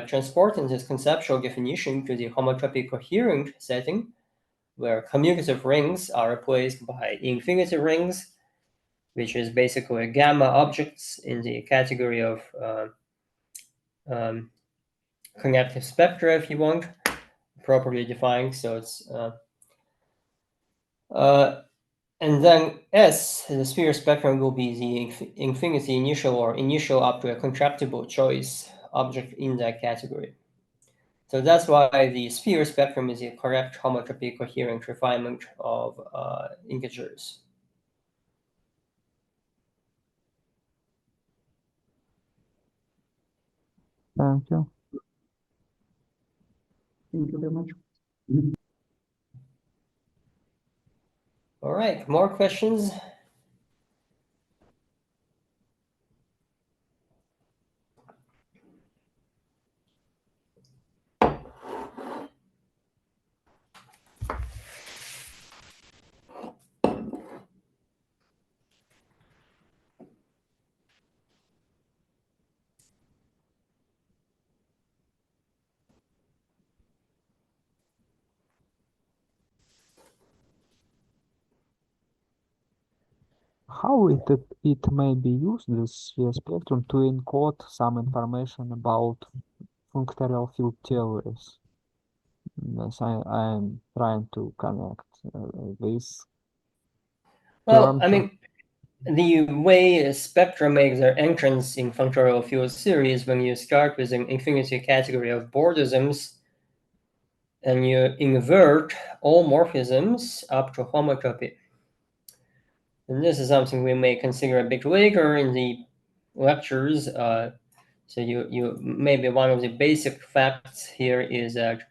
transport in this conceptual definition to the homotopy coherent setting, where commutative rings are replaced by infinity rings, which is basically gamma objects in the category of connective spectra, if you want, properly defined. So it's and then S, the sphere spectrum, will be the infinity initial or initial up to a contractible choice object in that category. So that's why the sphere spectrum is the correct homotopy coherent refinement of integers. Thank you. Thank you very much. All right, more questions? How it may be used, this sphere spectrum, to encode some information about functorial field theories? Yes, I'm trying to connect this Well, term I to mean, the way spectra makes their entrance in functorial field series when you start with an infinity category of Bordisms and you invert all morphisms up to homotopy. And this is something we may consider a bit later in the lectures. So you maybe one of the basic facts here is that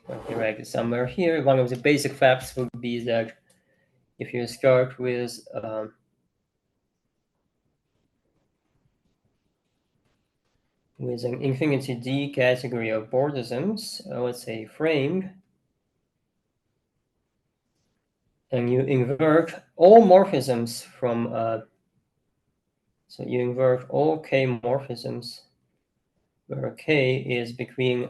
let me write it somewhere here. One of the basic facts would be that if you start with an infinity D category of Bordisms, let's say framed, and you invert all morphisms from, so you invert all K morphisms, where K is between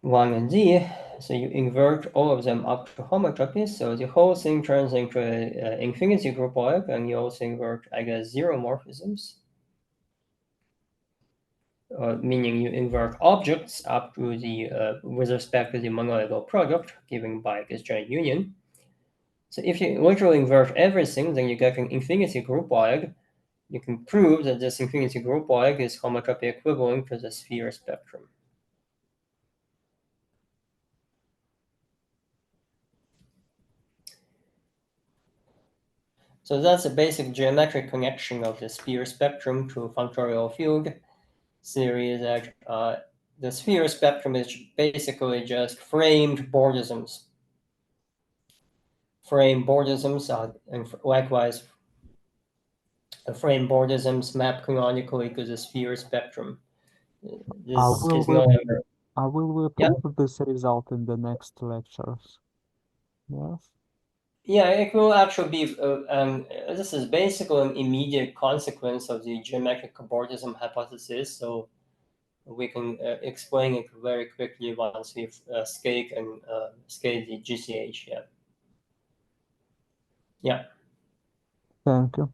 1 and D, so you invert all of them up to homotopies, so the whole thing turns into an infinity groupoid, and you also invert, I guess, zero morphisms, meaning you invert objects up to the, with respect to the monoidal product given by this giant union. So if you literally invert everything, then you get an infinity groupoid. You can prove that this infinity groupoid is homotopy equivalent to the sphere spectrum. So that's a basic geometric connection of the sphere spectrum to functorial field theory, that the sphere spectrum is basically just framed Bordisms. Frame Bordisms and likewise frame Bordisms map canonically to the sphere spectrum. This is no longer. will we Yeah. prove this result in the next lectures? Yes. Yeah, it will actually be, this is basically an immediate consequence of the geometric Bordism hypothesis. So we can explain it very quickly once we've scaled the GCH. Yeah. Yeah. Thank you.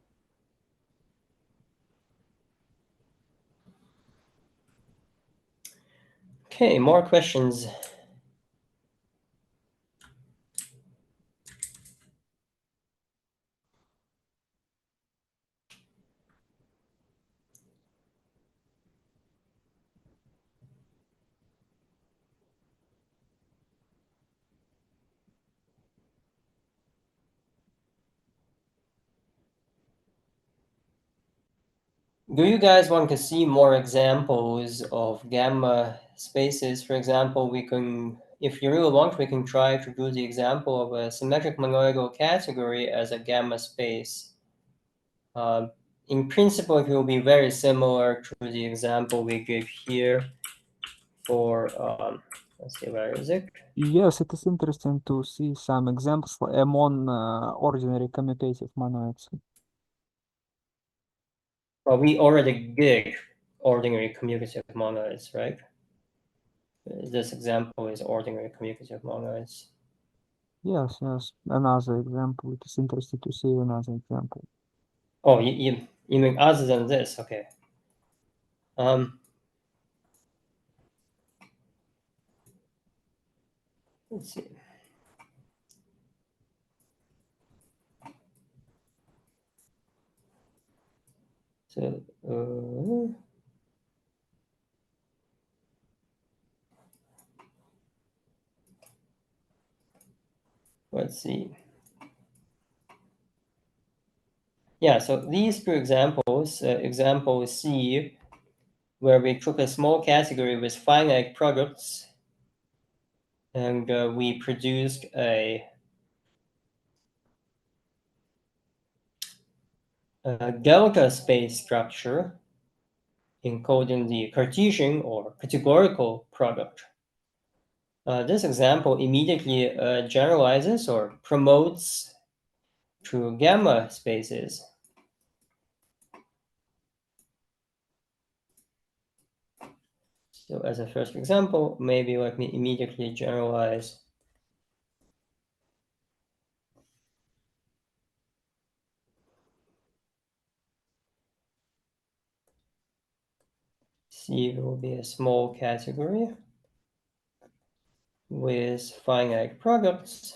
Okay, more questions. Do you guys want to see more examples of gamma spaces? For example, we can, if you really want, we can try to do the example of a symmetric monoidal category as a gamma space. In principle, it will be very similar to the example we gave here for, let's see, where is it? Yes, it is interesting to see some examples among ordinary commutative monoids. Well, we already did ordinary commutative monoids, right? This example is ordinary commutative monoids. Yes, another example. It is interesting to see another example. Oh, you mean other than this? Okay. Let's see. So, let's see. Yeah, so these two examples, example C, where we took a small category with finite products, and we produced a delta space structure encoding the Cartesian or categorical product. This example immediately generalizes or promotes to gamma spaces. So as a first example, maybe let me immediately generalize C will be a small category with finite products.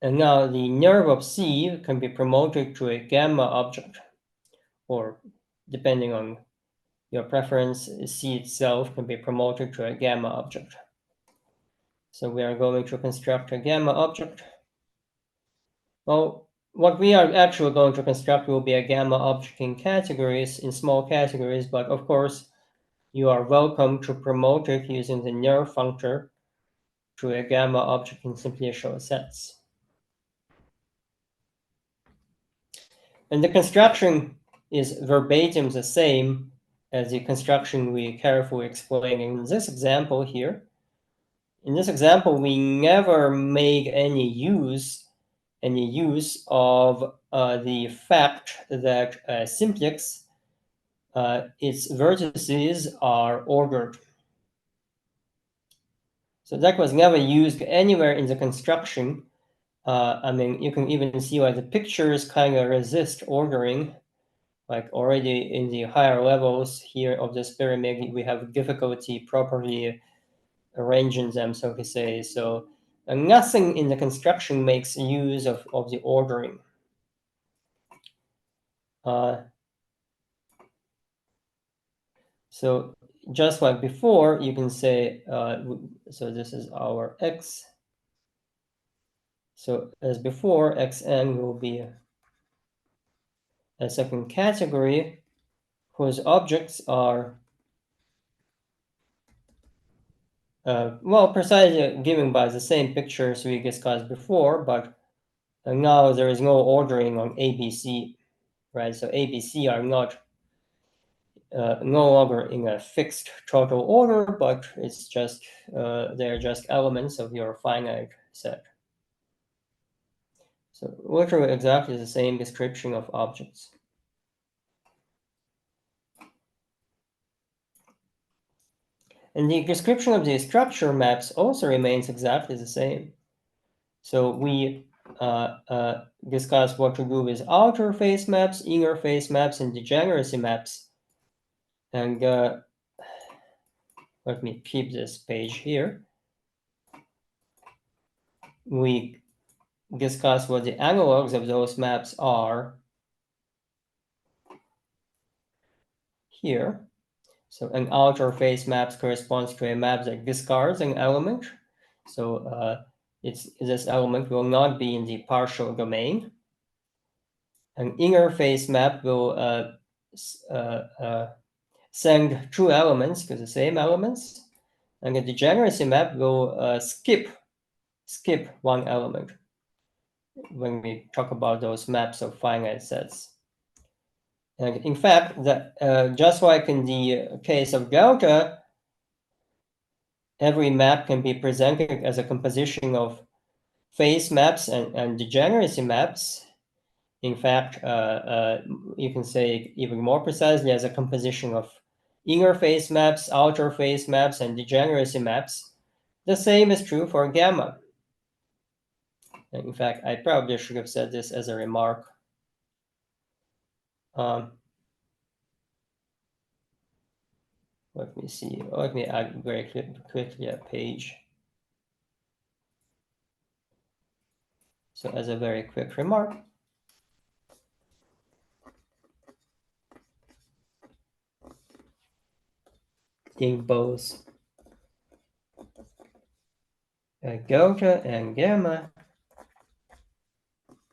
And now the nerve of C can be promoted to a gamma object, or depending on your preference, C itself can be promoted to a gamma object. So we are going to construct a gamma object. Well, what we are actually going to construct will be a gamma object in categories, in small categories, but of course, you are welcome to promote it using the nerve functor to a gamma object in simplicial sets. And the construction is verbatim the same as the construction we carefully explained in this example here. In this example, we never make any use of the fact that simplex, its vertices are ordered. So that was never used anywhere in the construction. I mean, you can even see why the pictures kind of resist ordering. Like already in the higher levels here of this pyramid, we have difficulty properly arranging them, so to say. So nothing in the construction makes use of the ordering. So just like before, you can say, so this is our x. So as before, xn will be a second category whose objects are, well, precisely given by the same pictures we discussed before, but now there is no ordering on ABC, right? So ABC are not no longer in a fixed total order, but it's just they're just elements of your finite set. So literally exactly the same description of objects. And the description of the structure maps also remains exactly the same. So we discuss what to do with outer face maps, inner face maps, and degeneracy maps. And let me keep this page here. We discuss what the analogs of those maps are here. So an outer face maps corresponds to a map that discards an element. So this element will not be in the partial domain. An inner face map will send two elements to the same elements, and a degeneracy map will skip one element when we talk about those maps of finite sets. And in fact, just like in the case of delta, every map can be presented as a composition of face maps and degeneracy maps. In fact, you can say even more precisely as a composition of inner face maps, outer face maps, and degeneracy maps. The same is true for gamma. And in fact, I probably should have said this as a remark. Let me see. Let me add very quickly a page. So as a very quick remark, in both delta and gamma,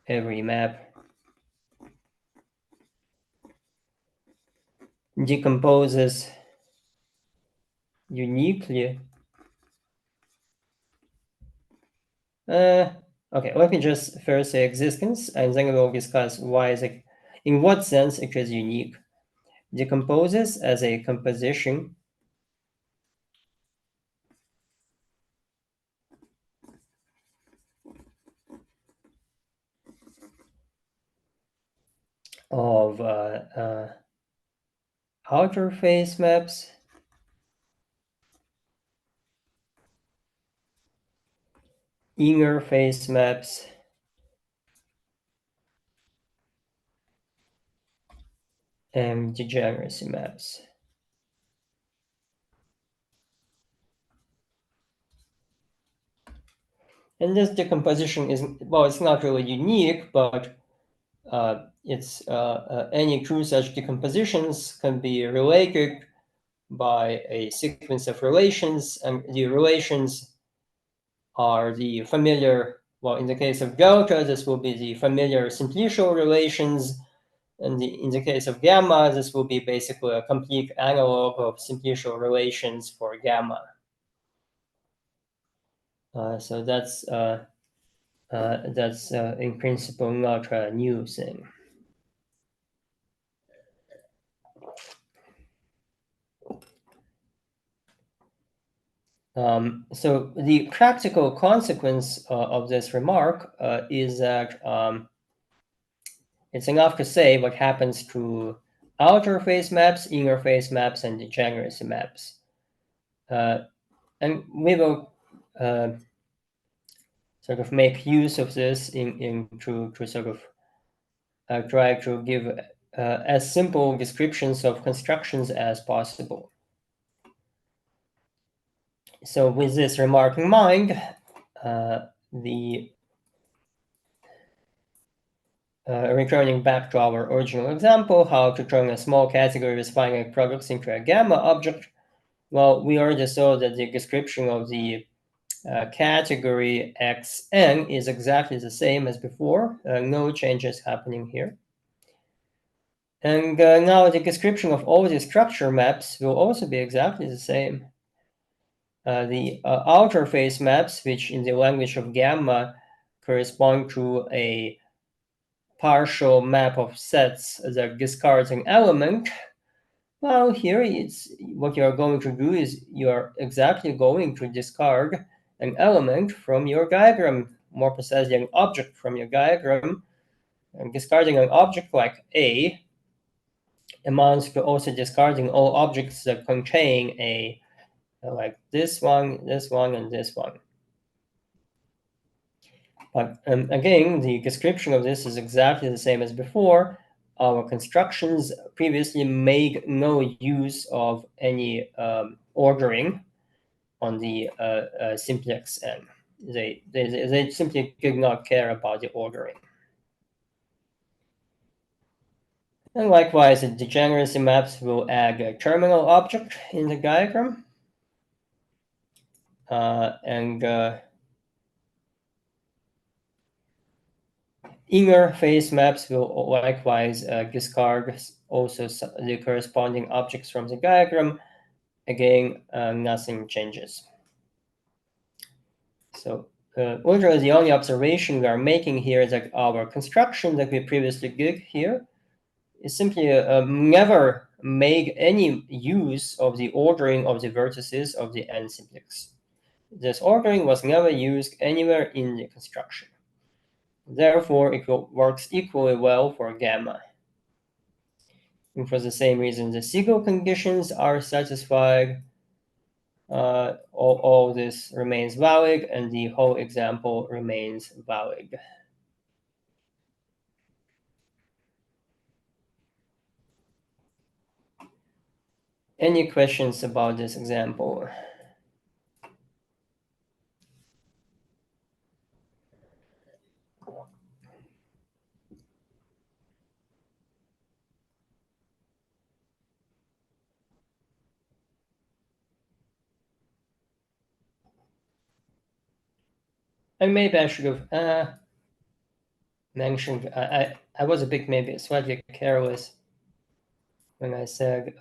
every map decomposes uniquely. Okay, let me just first say existence, and then we'll discuss why is it, in what sense it is unique. Decomposes as a composition of outer phase maps, inner phase maps, and degeneracy maps. And this decomposition is, well, it's not really unique, but it's any two such decompositions can be related by a sequence of relations, and the relations are the familiar, well, in the case of delta, this will be the familiar simplicial relations, and in the case of gamma, this will be basically a complete analog of simplicial relations for gamma. So that's in principle not a new thing. So the practical consequence of this remark is that it's enough to say what happens to outer phase maps, inner phase maps, and degeneracy maps. And we will sort of make use of this to sort of try to give as simple descriptions of constructions as possible. So with this remark in mind, returning back to our original example, how to turn a small category with finite products into a gamma object. Well, we already saw that the description of the category xn is exactly the same as before. No changes happening here. And now the description of all the structure maps will also be exactly the same. The outer phase maps, which in the language of gamma correspond to a partial map of sets that discards an element, well, here it's what you're going to do is you're exactly going to discard an element from your diagram, more precisely an object from your diagram. And discarding an object like A amounts to also discarding all objects that contain A, like this one, and this one. But again, the description of this is exactly the same as before. Our constructions previously made no use of any ordering on the simplex n. They simply did not care about the ordering. And likewise, the degeneracy maps will add a terminal object in the diagram. Inner phase maps will likewise discard also the corresponding objects from the diagram. Again, nothing changes. So literally the only observation we are making here is that our construction that we previously did here is simply never make any use of the ordering of the vertices of the n simplex. This ordering was never used anywhere in the construction. Therefore, it works equally well for gamma. And for the same reason, the Siegel conditions are satisfied. All this remains valid, and the whole example remains valid. Any questions about this example? And maybe I should have mentioned, I was a bit maybe slightly careless when I said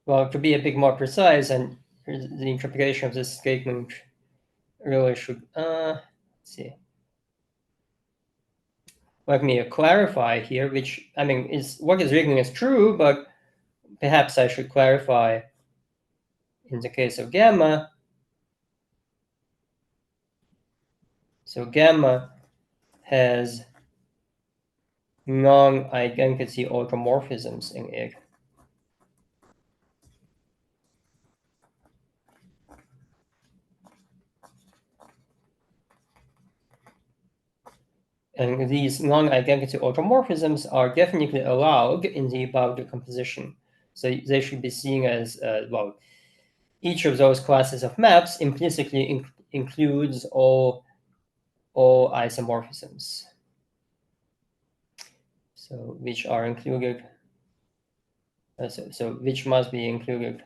well, to be a bit more precise, and the interpretation of this statement really should, let's see. Let me clarify here, which, I mean, what is written is true, but perhaps I should clarify in the case of gamma. So gamma has non-identity automorphisms in it. And these non-identity automorphisms are definitely allowed in the above decomposition. So they should be seen as, well, each of those classes of maps implicitly includes all isomorphisms. So which are included, so which must be included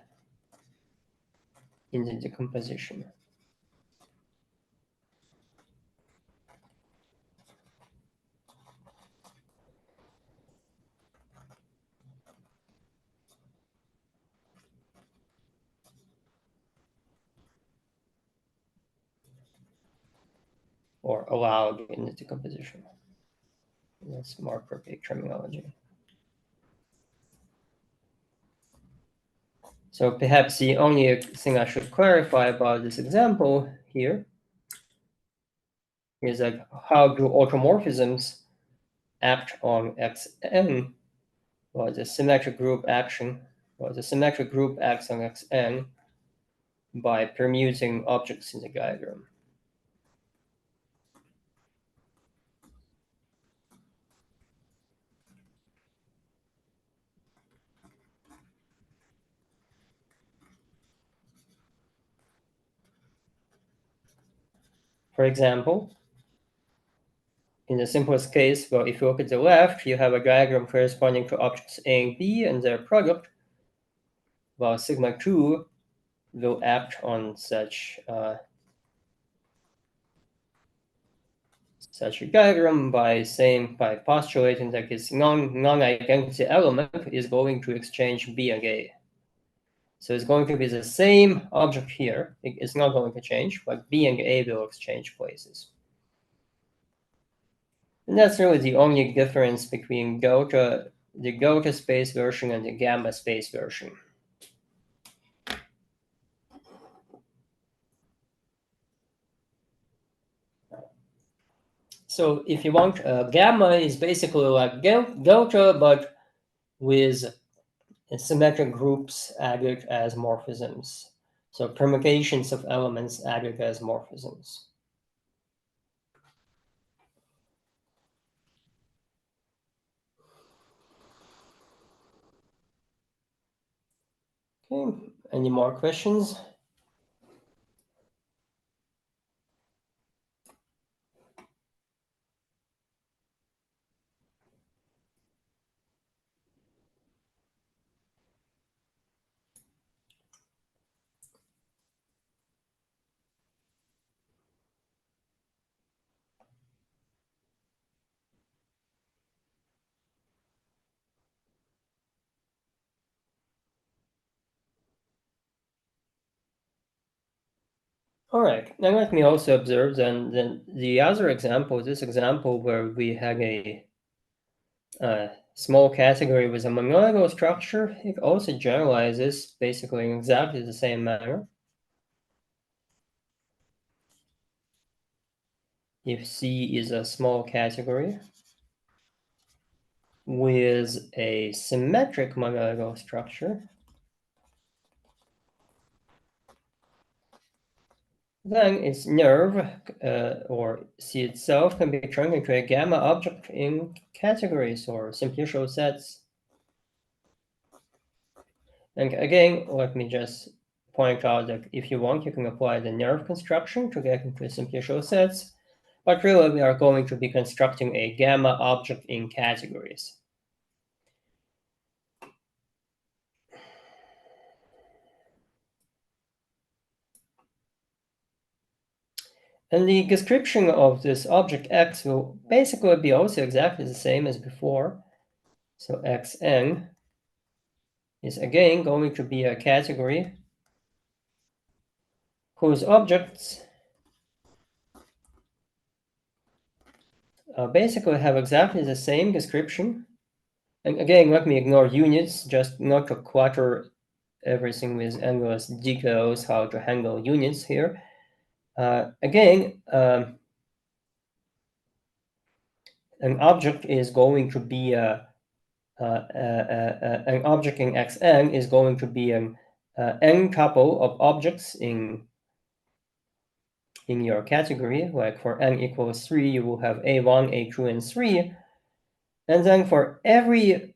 in the decomposition. Or allowed in the decomposition. That's more appropriate terminology. So perhaps the only thing I should clarify about this example here is like, how do automorphisms act on Xn? Well, the symmetric group action, well, the symmetric group acts on Xn by permuting objects in the diagram. For example, in the simplest case, well, if you look at the left, you have a diagram corresponding to objects A and B and their product, while sigma 2 will act on such a diagram by postulating that its non-identity element is going to exchange B and A. So it's going to be the same object here. It's not going to change, but B and A will exchange places. And that's really the only difference between the delta space version and the gamma space version. So if you want, gamma is basically like delta, but with symmetric groups added as morphisms. So permutations of elements added as morphisms. Okay, any more questions? All right, now let me also observe then the other example, this example where we had a small category with a monoidal structure, it also generalizes basically in exactly the same manner. If C is a small category with a symmetric monoidal structure, then its nerve, or C itself, can be turned into a gamma object in categories or simplicial sets. And again, let me just point out that if you want, you can apply the nerve construction to get into simplicial sets, but really we are going to be constructing a gamma object in categories. And the description of this object X will basically be also exactly the same as before. So Xn is again going to be a category whose objects basically have exactly the same description. And again, let me ignore units, just not to clutter everything with endless details how to handle units here. Again, an object is going to be an object in Xn is going to be an n tuple of objects in your category. Like for n equals 3, you will have A1, A2, and 3. And then for every,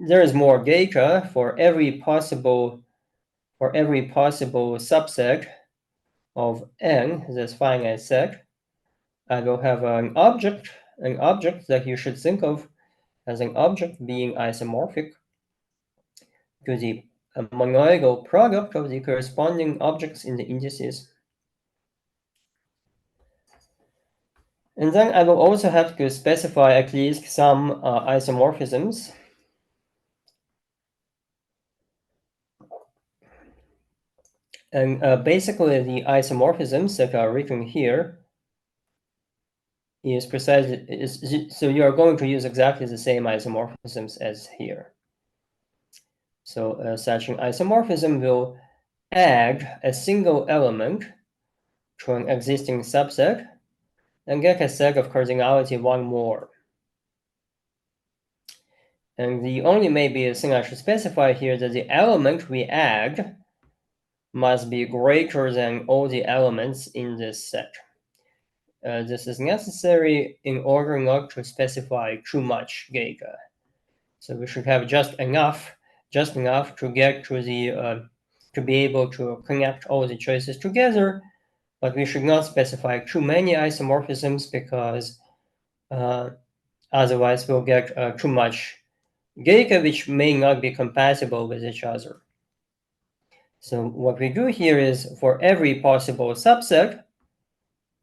there is more data for every possible subset of n, this finite set. I will have an object that you should think of as an object being isomorphic to the monoidal product of the corresponding objects in the indices. And then I will also have to specify at least some isomorphisms. And basically the isomorphisms that are written here is precisely, so you are going to use exactly the same isomorphisms as here. So such an isomorphism will add a single element to an existing subset and get a set of cardinality 1 more. And the only maybe thing I should specify here that the element we add must be greater than all the elements in this set. This is necessary in order not to specify too much data. So we should have just enough to get to the to be able to connect all the choices together, but we should not specify too many isomorphisms because otherwise we'll get too much data which may not be compatible with each other. So what we do here is for every possible subset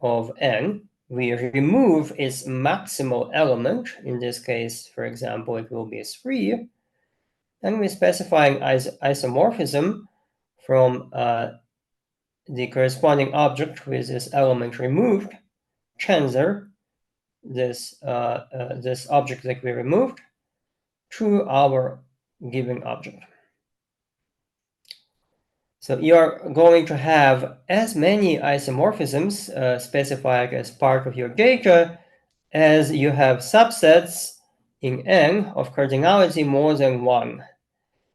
of n, we remove its maximal element. In this case, for example, it will be 3. And we specify an isomorphism from the corresponding object with this element removed, tensor this object that we removed to our given object. So you are going to have as many isomorphisms specified as part of your data as you have subsets in n of cardinality more than 1.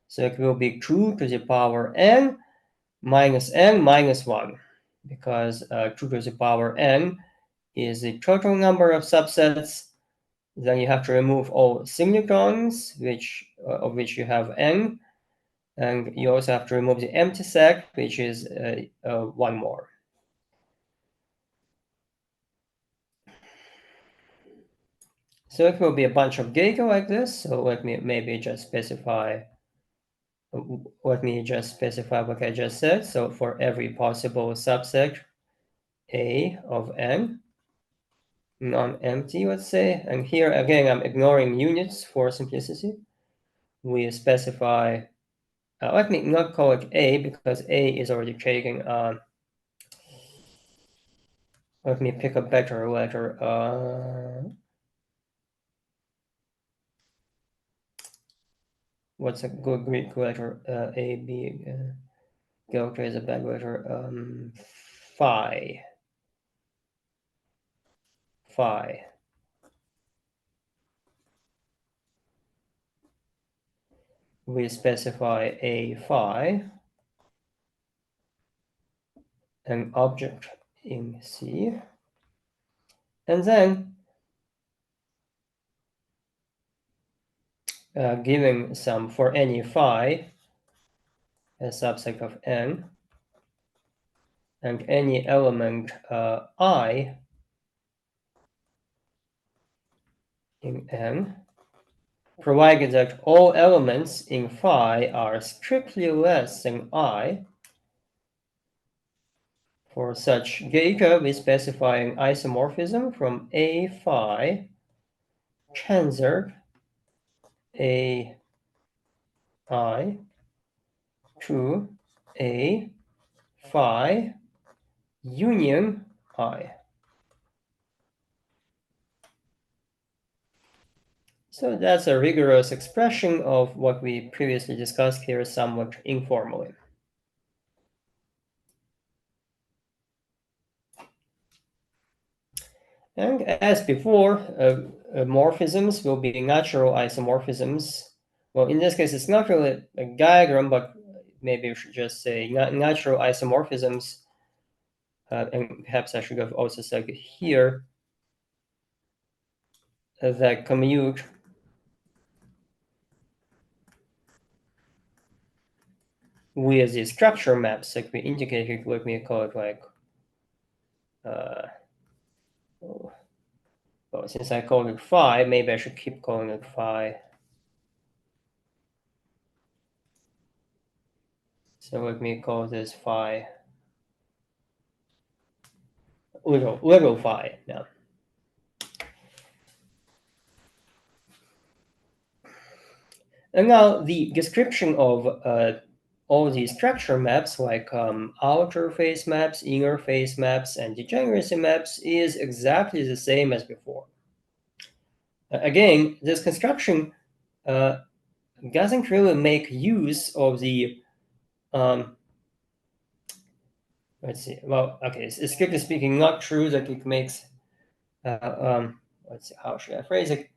So it will be 2 to the power n minus 1, because 2 to the power n is the total number of subsets. Then you have to remove all singletons, of which you have n, and you also have to remove the empty set, which is 1 more. So it will be a bunch of data like this. So let me just specify what I just said. So for every possible subset A of n, non-empty, let's say, and here again I'm ignoring units for simplicity. We specify, let me not call it A because A is already taken. Let me pick a better letter. What's a good Greek letter? A, B, delta is a bad letter. Phi. We specify a phi, an object in C, and then giving some for any phi, a subset of n, and any element I in n, provided that all elements in phi are strictly less than I. For such data, we specify an isomorphism from A phi tensor A I to A phi union I. So that's a rigorous expression of what we previously discussed here somewhat informally. And as before, morphisms will be natural isomorphisms. Well, in this case, it's not really a diagram, but maybe we should just say natural isomorphisms. And perhaps I should have also said here that commute with the structure maps, like we indicated. Let me call it like, well, since I called it phi, maybe I should keep calling it phi. So let me call this phi, little phi now. And now the description of all these structure maps, like outer face maps, inner face maps, and degeneracy maps, is exactly the same as before. Again, this construction doesn't really make use of the let's see. Well, okay, it's strictly speaking not true that it makes. Let's see, how should I phrase it?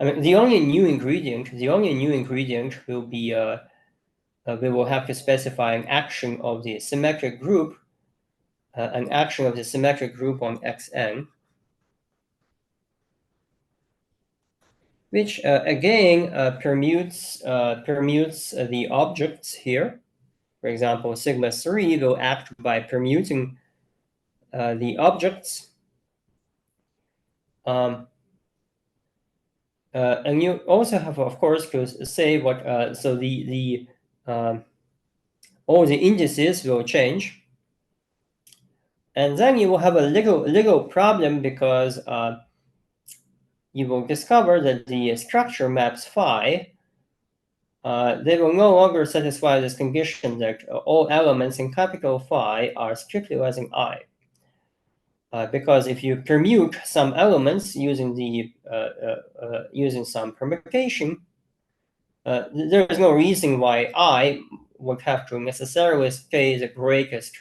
I mean, the only new ingredient will be we will have to specify an action of the symmetric group, on Xn, which again permutes the objects here. For example, sigma 3 will act by permuting the objects. And you also have, of course, to say what, so all the indices will change. And then you will have a little problem, because you will discover that the structure maps phi, they will no longer satisfy this condition that all elements in capital Phi are strictly less than I. Because if you permute some elements using some permutation, there is no reason why I would have to necessarily stay the greatest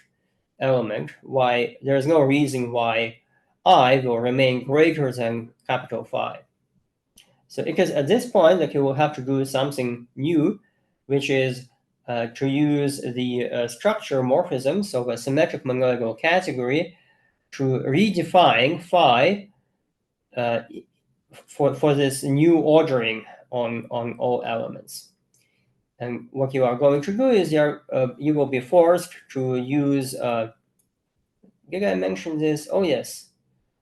element. Why there is no reason why I will remain greater than capital Phi. So because at this point, like, you will have to do something new, which is to use the structure morphisms of a symmetric monoidal category to redefine phi for this new ordering on all elements. And what you are going to do is you will be forced to use, did I mention this? Oh, yes.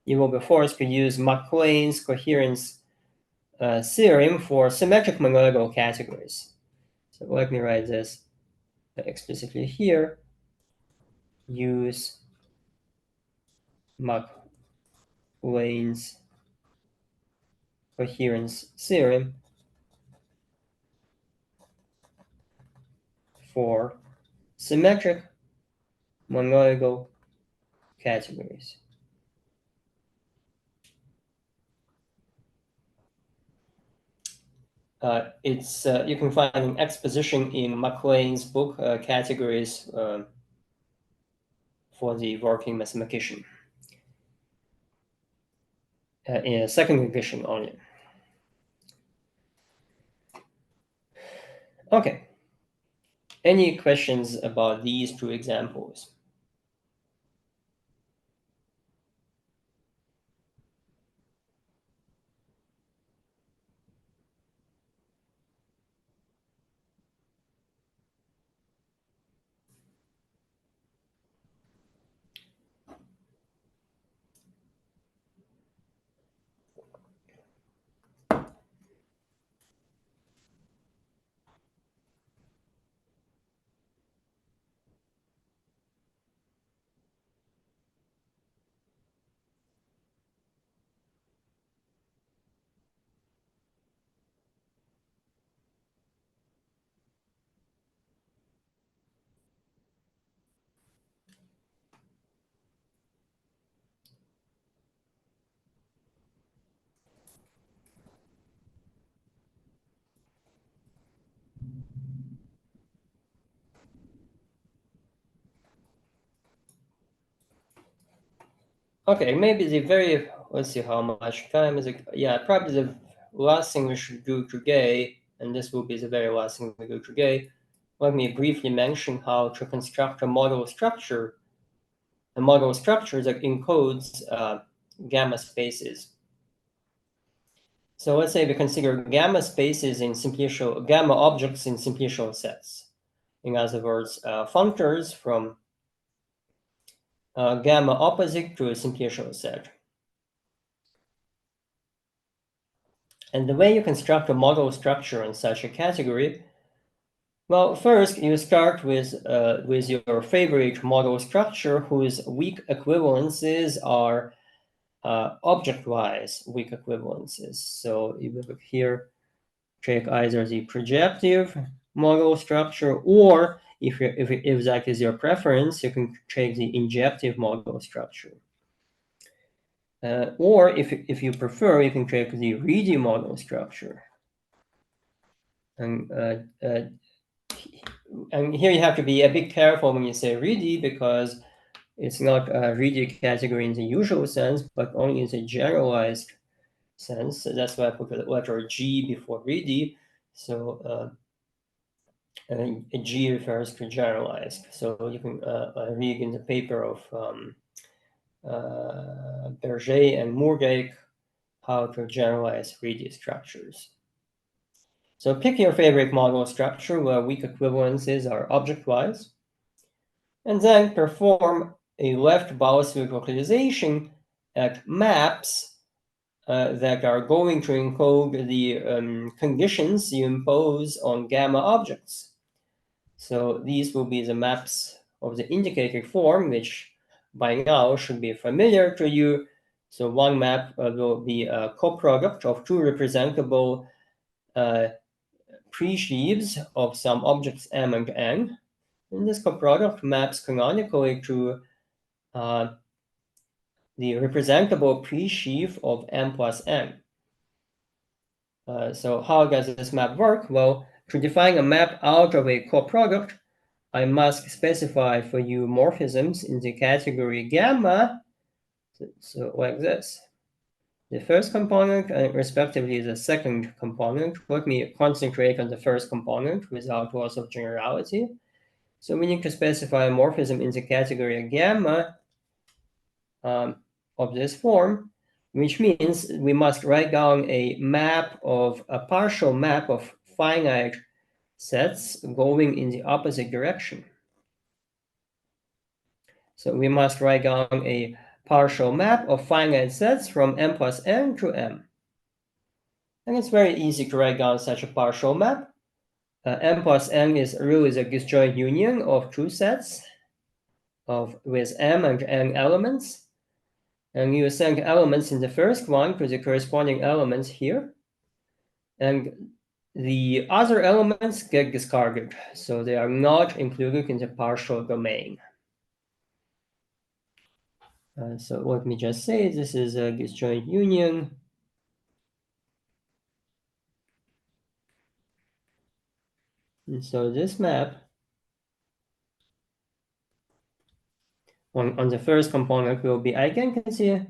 You will be forced to use McLean's coherence theorem for symmetric monoidal categories. So let me write this explicitly here. Use McLean's coherence theorem for symmetric monoidal categories. It's you can find an exposition in McLean's book, Categories for the Working Mathematician, in a second edition only. Okay. Any questions about these two examples? Okay, maybe the very, let's see how much time is it. Yeah, probably the last thing we should do today, and this will be the very last thing we do today. Let me briefly mention how to construct a model structure that encodes gamma spaces. So let's say we consider gamma spaces in simplicial, gamma objects in simplicial sets. In other words, functors from gamma opposite to a simplicial set. And the way you construct a model structure in such a category, well, first you start with your favorite model structure whose weak equivalences are object-wise weak equivalences. So you will here take either the projective model structure, or if that is your preference, you can take the injective model structure. Or if you prefer, you can take the ready model structure. And here you have to be a bit careful when you say ready, because it's not a ready category in the usual sense, but only in the generalized sense. So that's why I put the letter G before ready. So G refers to generalized. So you can read in the paper of Berger and Moerdijk how to generalize ready structures. So pick your favorite model structure where weak equivalences are object-wise, and then perform a left Bousfield localization at maps that are going to encode the conditions you impose on gamma objects. So these will be the maps of the indicated form, which by now should be familiar to you. So one map will be a coproduct of two representable pre-sheaves of some objects M and N. And this coproduct maps canonically to the representable pre-sheaf of M plus N. So how does this map work? Well, to define a map out of a coproduct, I must specify for you morphisms in the category gamma. So like this. The first component and respectively the second component. Let me concentrate on the first component without loss of generality. So we need to specify a morphism in the category gamma of this form, which means we must write down a partial map of finite sets going in the opposite direction. So we must write down a partial map of finite sets from M plus N to M. And it's very easy to write down such a partial map. M plus N is really the disjoint union of two sets with M and N elements. And you assign elements in the first one to the corresponding elements here. And the other elements get discarded, so they are not included in the partial domain. So let me just say this is a disjoint union. And so this map on the first component will be eigenvalue.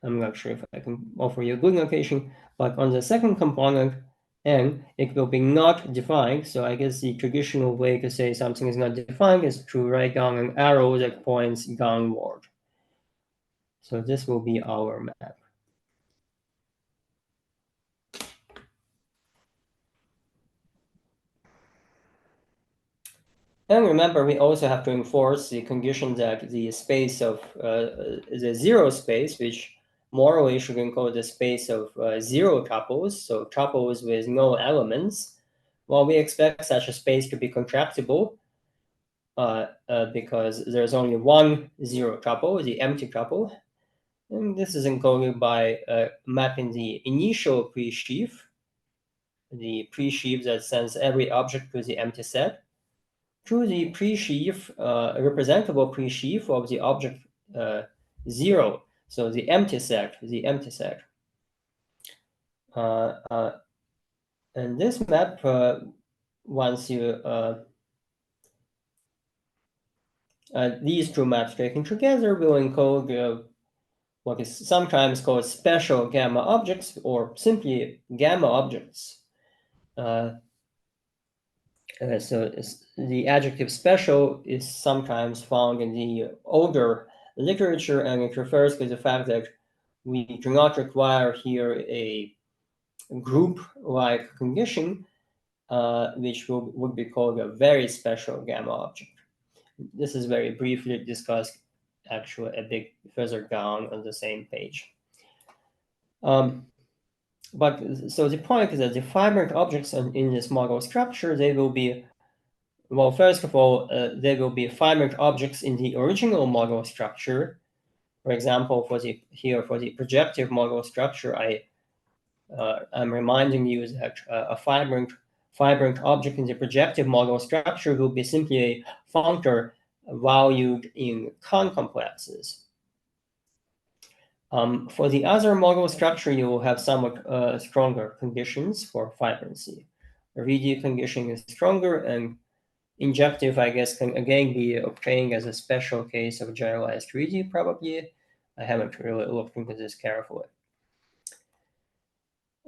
I'm not sure if I can offer you a good notation, but on the second component, N, it will be not defined. So I guess the traditional way to say something is not defined is to write down an arrow that points downward. So this will be our map. And remember, we also have to enforce the condition that the space of the zero space, which morally should encode the space of zero tuples, so tuples with no elements. Well, we expect such a space to be contractible because there's only one zero tuple, the empty tuple. And this is encoded by mapping the initial pre-sheaf, the pre-sheaf that sends every object to the empty set, to the pre-sheaf, representable pre-sheaf of the object 0, so the empty set, and this map, once you these two maps taken together will encode what is sometimes called special gamma objects or simply gamma objects. So the adjective special is sometimes found in the older literature, and it refers to the fact that we do not require here a group-like condition, which would be called a very special gamma object. This is very briefly discussed actually a bit further down on the same page. But so the point is that the fibrant objects in this model structure, they will be, well, first of all, they will be fibrant objects in the original model structure. For example, for the projective model structure, I'm reminding you that a fibrant object in the projective model structure will be simply a functor valued in Kahn complexes. For the other model structure, you will have somewhat stronger conditions for fibrancy. The Reedy condition is stronger, and injective, I guess, can again be obtained as a special case of generalized Reedy, probably. I haven't really looked into this carefully.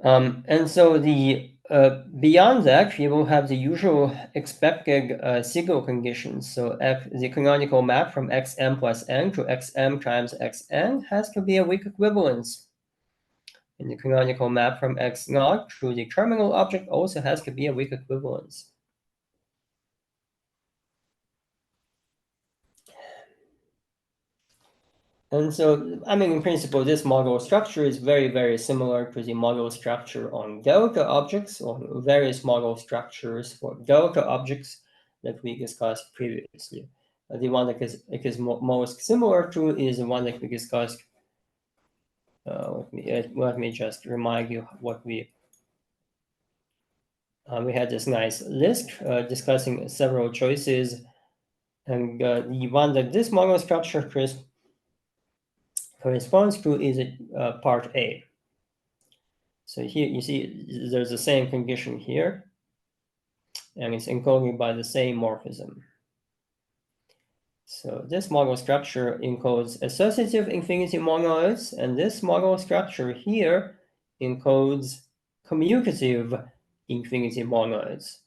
And so the beyond that, you will have the usual expected Siegel conditions. So the canonical map from xm plus n to xm times xn has to be a weak equivalence. And the canonical map from x naught to the terminal object also has to be a weak equivalence. And so, I mean, in principle, this model structure is very, very similar to the model structure on delta objects, or various model structures for delta objects that we discussed previously. The one that it is most similar to is the one that we discussed. Let me just remind you what we had this nice list discussing several choices, and the one that this model structure corresponds to is part A. So here you see there's the same condition here, and it's encoded by the same morphism. So this model structure encodes associative infinity monoids, and this model structure here encodes commutative infinity monoids.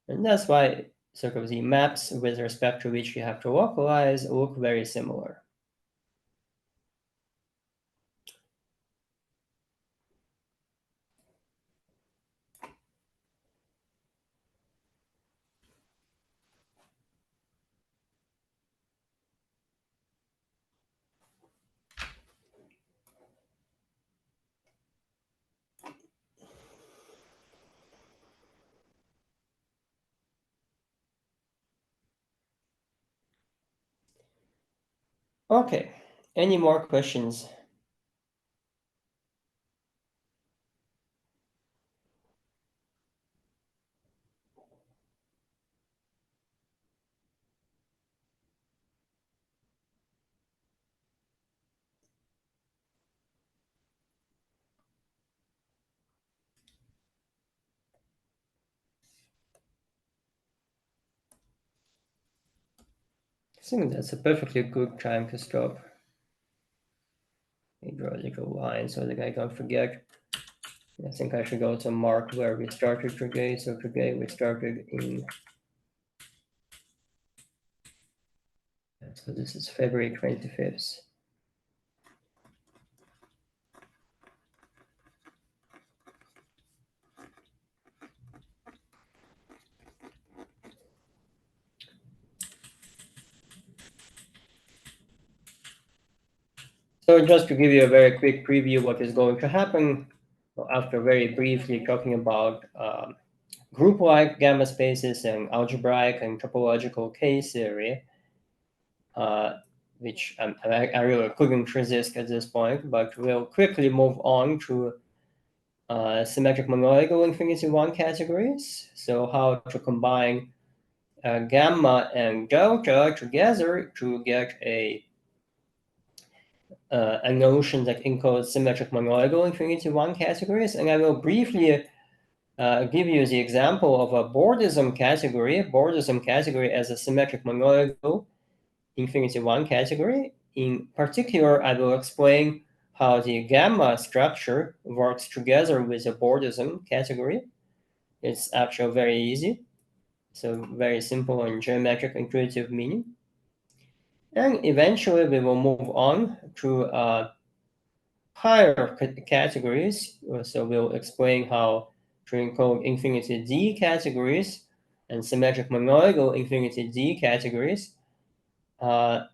And that's why sort of the maps with respect to which you have to localize look very similar. Okay, any more questions? I think that's a perfectly good time to stop. I draw a little line so that I don't forget. I think I should also mark where we started today. So today we started in, so this is February 25th. So just to give you a very quick preview what is going to happen, after very briefly talking about group-like gamma spaces and algebraic and topological K-theory, which I really couldn't resist at this point, but we'll quickly move on to symmetric monoidal infinity one categories. So how to combine gamma and delta together to get a notion that encodes symmetric monoidal infinity one categories. And I will briefly give you the example of a Bordism category as a symmetric monoidal infinity 1 category. In particular, I will explain how the gamma structure works together with the Bordism category. It's actually very easy, so very simple and geometric intuitive meaning. And eventually we will move on to higher categories. So we'll explain how to encode infinity D categories and symmetric monoidal infinity D categories,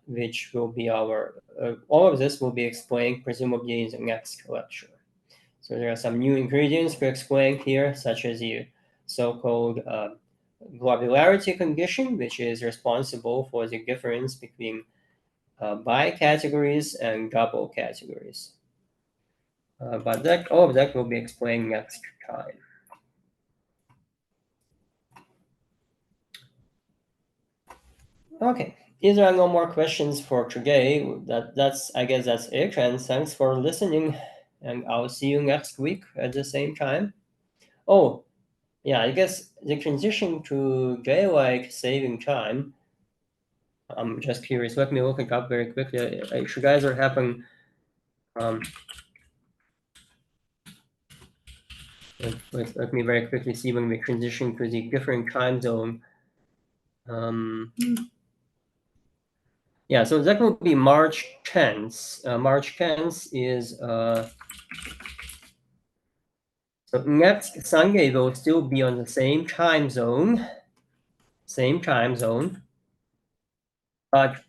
which will be our, all of this will be explained presumably in the next lecture. So there are some new ingredients to explain here, such as the so-called globularity condition, which is responsible for the difference between bicategories and double categories. But all of that will be explained next time. Okay, if there are no more questions for today, I guess that's it. And thanks for listening. And I'll see you next week at the same time. Oh, yeah, I guess the transition to daylight saving time. I'm just curious. Let me look it up very quickly. If you guys are having let me very quickly see when we transition to the different time zone. Yeah, so that will be March 10th. March 10th is so next Sunday will still be on the same time zone, but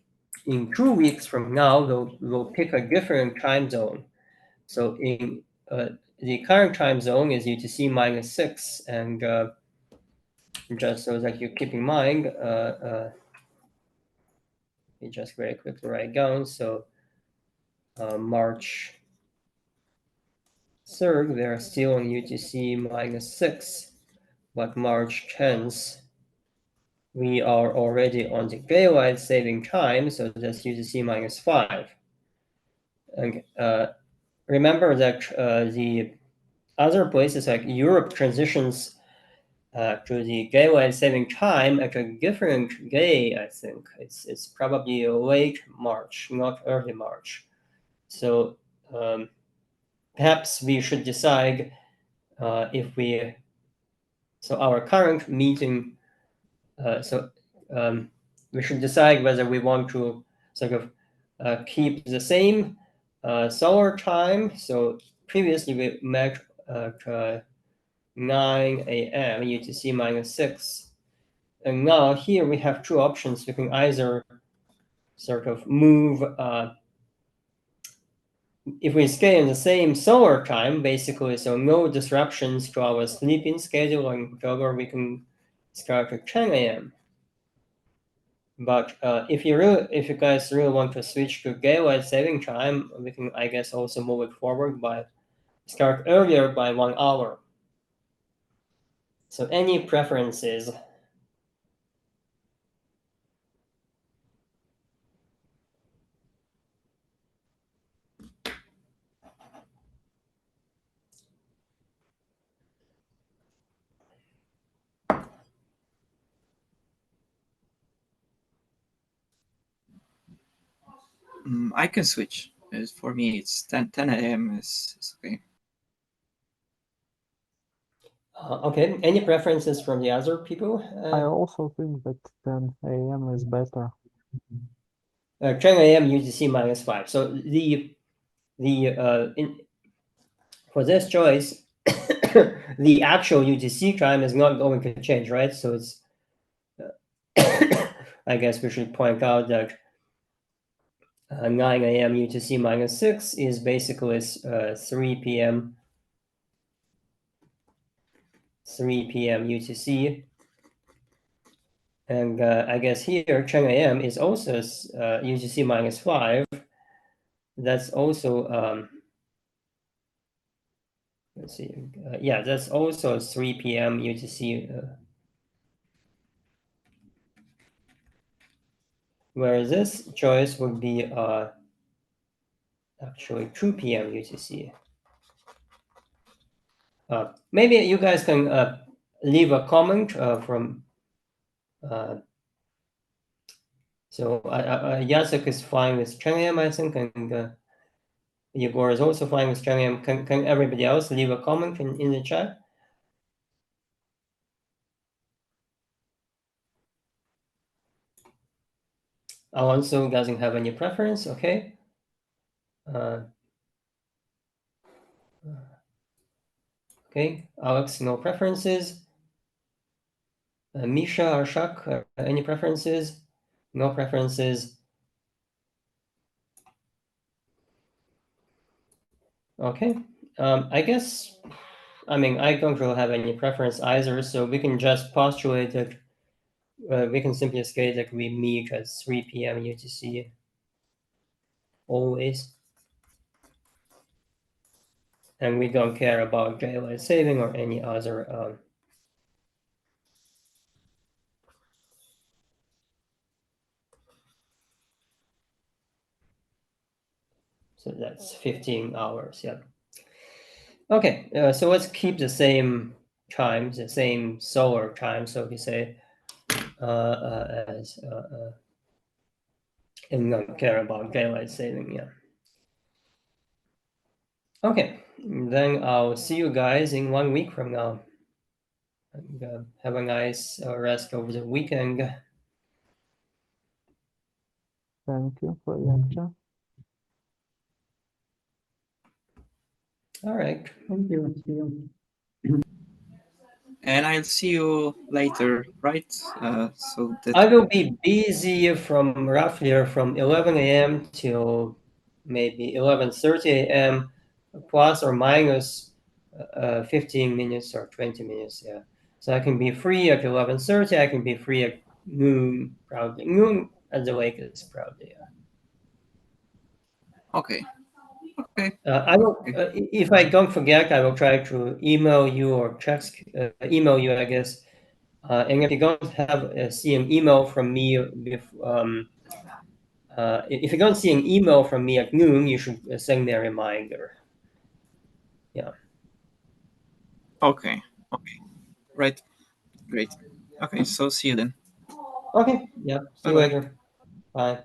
in 2 weeks from now we'll pick a different time zone. So in the current time zone is UTC -6, and just so that you keep in mind, we just very quickly write down. So March 3rd, we are still on UTC -6, but March 10th, we are already on the daylight saving time, so that's UTC -5. And remember that the other places like Europe transitions to the daylight saving time at a different day. I think it's probably late March, not early March. So perhaps we should decide if we. So our current meeting. We should decide whether we want to sort of keep the same solar time. So previously we met at 9 a.m. UTC -6. And now here we have two options. We can either sort of move, if we stay in the same solar time, basically, so no disruptions to our sleeping schedule and whatever, we can start at 10 a.m. But if you guys really want to switch to daylight saving time, we can, I guess, also move it forward by start earlier by 1 hour. So any preferences? I can switch. For me, it's 10 a.m. is okay. Okay, any preferences from the other people? I also think that 10 a.m. is better. 10 a.m. UTC -5. So for this choice, the actual UTC time is not going to change, right? So it's I guess we should point out that 9 a.m. UTC -6 is basically 3 p.m. 3 p.m. UTC. And I guess here 10 a.m. is also UTC -5. That's also, let's see, yeah, that's also 3 p.m. UTC. Where this choice would be actually 2 p.m. UTC. Maybe you guys can So Jacek is fine with 10 a.m. I think, and Igor is also fine with 10 a.m. Can everybody else leave a comment in the chat? Alonso doesn't have any preference. Okay. Okay, Alex, no preferences. Misha, Arshak, any preferences? No preferences. Okay, I guess, I mean, I don't really have any preference either, so we can just postulate that we can simply state that we meet at 3 p.m. UTC always. And we don't care about daylight saving or any other so that's 15 hours, yeah. Okay, so let's keep the same time, the same solar time, so we say, as and not care about daylight saving, yeah. Okay, then I'll see you guys in 1 week from now. And, have a nice rest over the weekend. Thank you for your lecture. All right. Thank you. See you. And I'll see you later, right? So that I will be busy from roughly from 11 a.m. till maybe 11:30 a.m. plus or minus 15 minutes or 20 minutes. Yeah, so I can be free at 11:30. I can be free at noon, probably noon at the latest, probably. Yeah. okay. Okay. I will, if I don't forget, I will try to email you or text, email you, I guess. And if you don't have see an email from me, if you don't see an email from me at noon, you should send me a reminder. Yeah. Okay. Okay. Right. Great. Okay. So see you then. Okay. Yeah. See you Bye-bye. later. Bye.